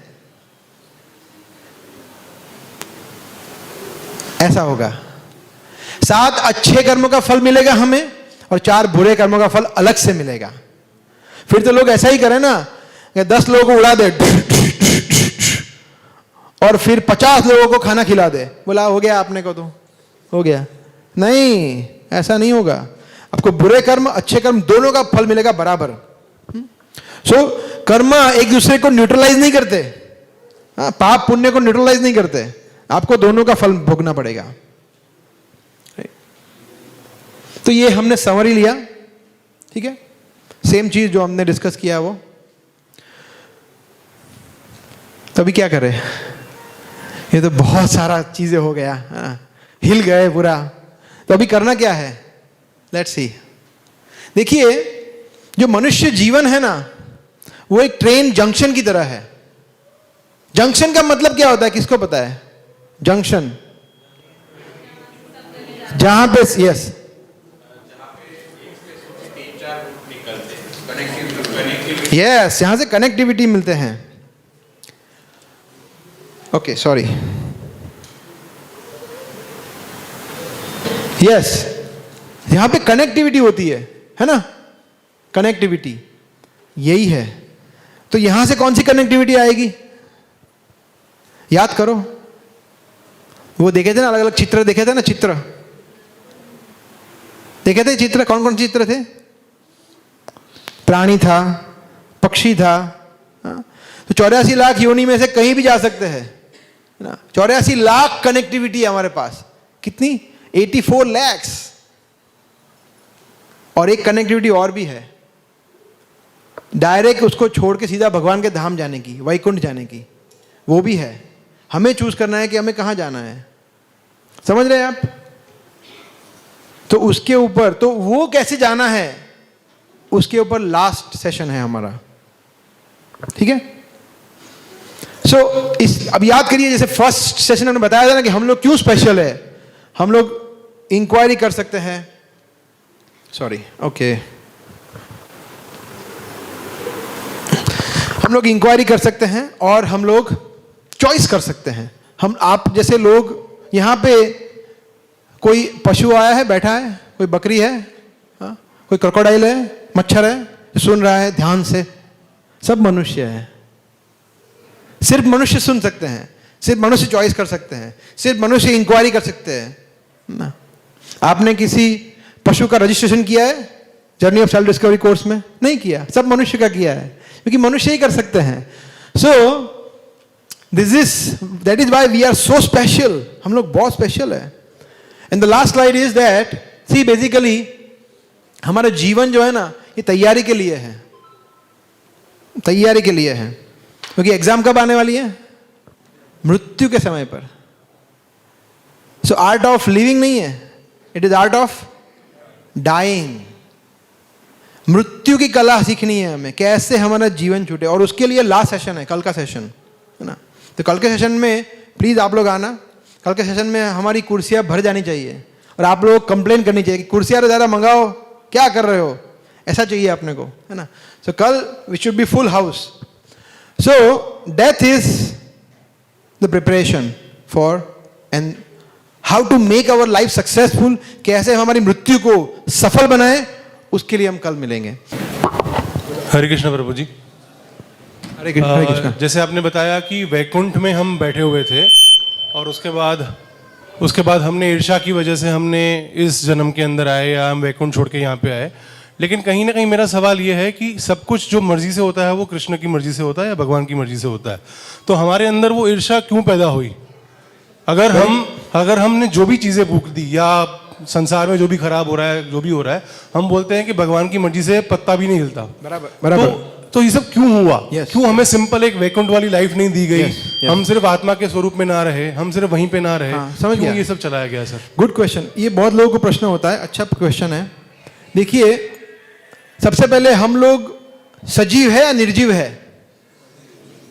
ऐसा होगा, 7 अच्छे कर्मों का फल मिलेगा हमें और 4 बुरे कर्मों का फल अलग से मिलेगा। फिर तो लोग ऐसा ही करें ना, 10 लोगों को उड़ा दे और फिर 50 लोगों को खाना खिला दे, बोला हो गया आपने को, तो हो गया। नहीं, ऐसा नहीं होगा। आपको बुरे कर्म अच्छे कर्म दोनों का फल मिलेगा बराबर। सो कर्म एक दूसरे को न्यूट्रलाइज नहीं करते, पाप पुण्य को न्यूट्रलाइज नहीं करते, आपको दोनों का फल भोगना पड़ेगा। तो ये हमने समरी लिया, ठीक है, सेम चीज जो हमने डिस्कस किया वो। तो अभी क्या करें? ये तो बहुत सारा चीजें हो गया, हिल गए पूरा। तो अभी करना क्या है? Let's see. देखिए, जो मनुष्य जीवन है ना, वो एक ट्रेन जंक्शन की तरह है। जंक्शन का मतलब क्या होता है, किसको पता है? जंक्शन, जहां पे, यस, यस, यहां से कनेक्टिविटी मिलते हैं। ओके, सॉरी, यस, यहां पे कनेक्टिविटी होती है ना? कनेक्टिविटी यही है। तो यहां से कौन सी कनेक्टिविटी आएगी? याद करो, वो देखे थे ना, अलग अलग चित्र देखे थे ना, चित्र देखे थे, चित्र कौन कौन चित्र थे? प्राणी था, पक्षी था, तो 84 लाख योनि में से कहीं भी जा सकते हैं ना। 84 लाख कनेक्टिविटी है हमारे पास। कितनी? 84 lakhs। और एक कनेक्टिविटी और भी है, डायरेक्ट उसको छोड़ के सीधा भगवान के धाम जाने की, वैकुंठ जाने की, वो भी है। हमें चूज करना है कि हमें कहां जाना है। समझ रहे हैं आप? तो उसके ऊपर, तो वो कैसे जाना है, उसके ऊपर लास्ट सेशन है हमारा, ठीक है? सो अब याद करिए, जैसे फर्स्ट सेशन हमने बताया था ना कि हम लोग क्यों स्पेशल है। हम लोग इंक्वायरी कर सकते हैं, सॉरी, ओके, हम लोग इंक्वायरी कर सकते हैं और हम लोग चॉइस कर सकते हैं। हम, आप जैसे लोग, यहां पे कोई पशु आया है, बैठा है, कोई बकरी है, कोई क्रोकोडाइल है, मच्छर है, जो सुन रहा है ध्यान से, सब मनुष्य है। सिर्फ मनुष्य सुन सकते हैं, सिर्फ मनुष्य चॉइस कर सकते हैं, सिर्फ मनुष्य इंक्वायरी कर सकते हैं ना। आपने किसी पशु का रजिस्ट्रेशन किया है journey of self discovery course में? नहीं किया, सब मनुष्य का किया है, क्योंकि मनुष्य ही कर सकते हैं। So that is why we are so special. हम लोग बहुत स्पेशल है। And the last slide is that, see basically हमारा जीवन जो है ना, ये तैयारी के लिए है, तैयारी के लिए है। क्योंकि एग्जाम कब आने वाली है? मृत्यु के समय पर। सो आर्ट ऑफ लिविंग नहीं है, it is art of dying. मृत्यु की कला सीखनी है हमें, कैसे हमारा जीवन छूटे। और उसके लिए लास्ट सेशन है, कल का सेशन है ना। तो कल के सेशन में प्लीज आप लोग आना। कल के सेशन में हमारी कुर्सियां भर जानी चाहिए। और आप लोग कंप्लेन करनी चाहिए कि कुर्सियाँ ज़्यादा मंगाओ, क्या कर रहे हो, ऐसा चाहिए अपने को, है ना. सो कल we should be full house. So death is the preparation for and how to make our life successful. कैसे हम हमारी मृत्यु को सफल बनाएं, उसके लिए हम कल मिलेंगे. हरे कृष्ण प्रभु जी. हरे कृष्ण. हरे कृष्ण. जैसे आपने बताया कि वैकुंठ में हम बैठे हुए थे और उसके बाद हमने ईर्ष्या की वजह से हमने इस जन्म के अंदर आए या हम वैकुंठ छोड़ के यहाँ पे आए. लेकिन कहीं ना कहीं मेरा सवाल ये है कि सब कुछ जो मर्जी से होता है वो कृष्ण की मर्जी से होता है या भगवान की मर्जी से होता है. तो हमारे अंदर वो ईर्ष्या क्यों पैदा हुई? अगर हमने जो भी चीजें भूख दी या संसार में जो भी खराब हो रहा है, जो भी हो रहा है, हम बोलते हैं कि भगवान की मर्जी से पत्ता भी नहीं हिलता. बराबर. तो ये सब क्यों हुआ? क्यों हमें सिंपल एक वैकुंठ वाली लाइफ नहीं दी गई? हम सिर्फ आत्मा के स्वरूप में ना रहे, हम सिर्फ वहीं पे ना रहे. समझ गया. ये सब चलाया गया सर. Good question. ये बहुत लोगों को प्रश्न होता है. अच्छा क्वेश्चन है. देखिए, सबसे पहले हम लोग सजीव है या निर्जीव है?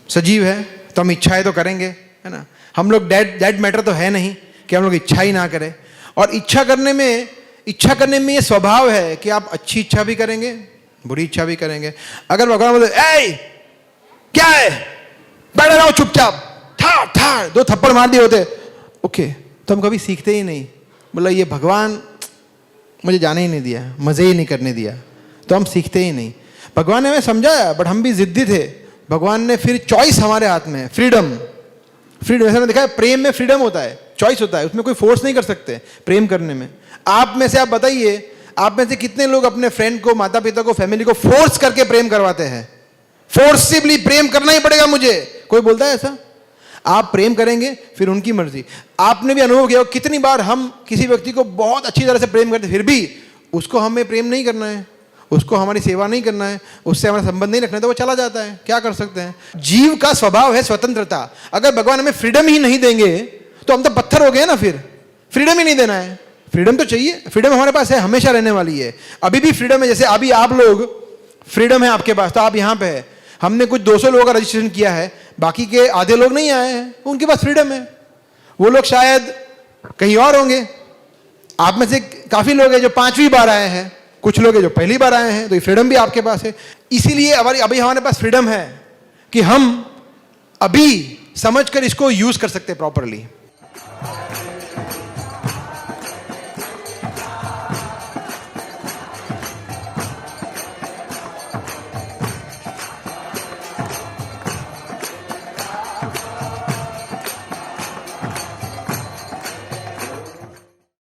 सजीव है तो हम इच्छाएं तो करेंगे, है ना. हम लोग डेड मैटर तो है नहीं कि हम लोग इच्छा ही ना करें. और इच्छा करने में ये स्वभाव है कि आप अच्छी इच्छा भी करेंगे, बुरी इच्छा भी करेंगे. अगर भगवान बोले ए क्या है, बैठे रहो चुपचाप, ठाड़ ठाड़ 2 थप्पड़ मार दिए होते, ओके, तो हम कभी सीखते ही नहीं. बोला ये भगवान मुझे जाने ही नहीं दिया, मजे ही नहीं करने दिया, तो हम सीखते ही नहीं. भगवान ने हमें समझाया, बट हम भी जिद्दी थे. भगवान ने फिर चॉइस हमारे हाथ में है, फ्रीडम. जैसे देखा है, प्रेम में फ्रीडम होता है, चॉइस होता है, उसमें कोई फोर्स नहीं कर सकते प्रेम करने में. आप में से आप बताइए, आप में से कितने लोग अपने फ्रेंड को, माता पिता को, फैमिली को फोर्स करके प्रेम करवाते हैं? फोर्सिबली प्रेम करना ही पड़ेगा मुझे, कोई बोलता है ऐसा? आप प्रेम करेंगे, फिर उनकी मर्जी. आपने भी अनुभव किया, कितनी बार हम किसी व्यक्ति को बहुत अच्छी तरह से प्रेम करते, फिर भी उसको हमें प्रेम नहीं करना है, उसको हमारी सेवा नहीं करना है, उससे हमारा संबंध नहीं रखना है, तो वो चला जाता है. क्या कर सकते हैं? जीव का स्वभाव है स्वतंत्रता. अगर भगवान हमें फ्रीडम ही नहीं देंगे तो हम तो पत्थर हो गए ना. फिर फ्रीडम ही नहीं देना है. फ्रीडम तो चाहिए. फ्रीडम हमारे पास है, हमेशा रहने वाली है. अभी भी फ्रीडम है. जैसे अभी आप लोग, फ्रीडम है आपके पास, तो आप यहाँ पे है. हमने कुछ 200 लोगों का रजिस्ट्रेशन किया है, बाकी के आधे लोग नहीं आए हैं, उनके पास फ्रीडम है. वो लोग शायद कहीं और होंगे. आप में से काफी लोग हैं जो 5वीं बार आए हैं, कुछ लोग हैं जो पहली बार आए हैं, तो ये फ्रीडम भी आपके पास है. इसीलिए अभी हमारे पास फ्रीडम है कि हम अभी समझकर इसको यूज कर सकते हैं प्रॉपरली.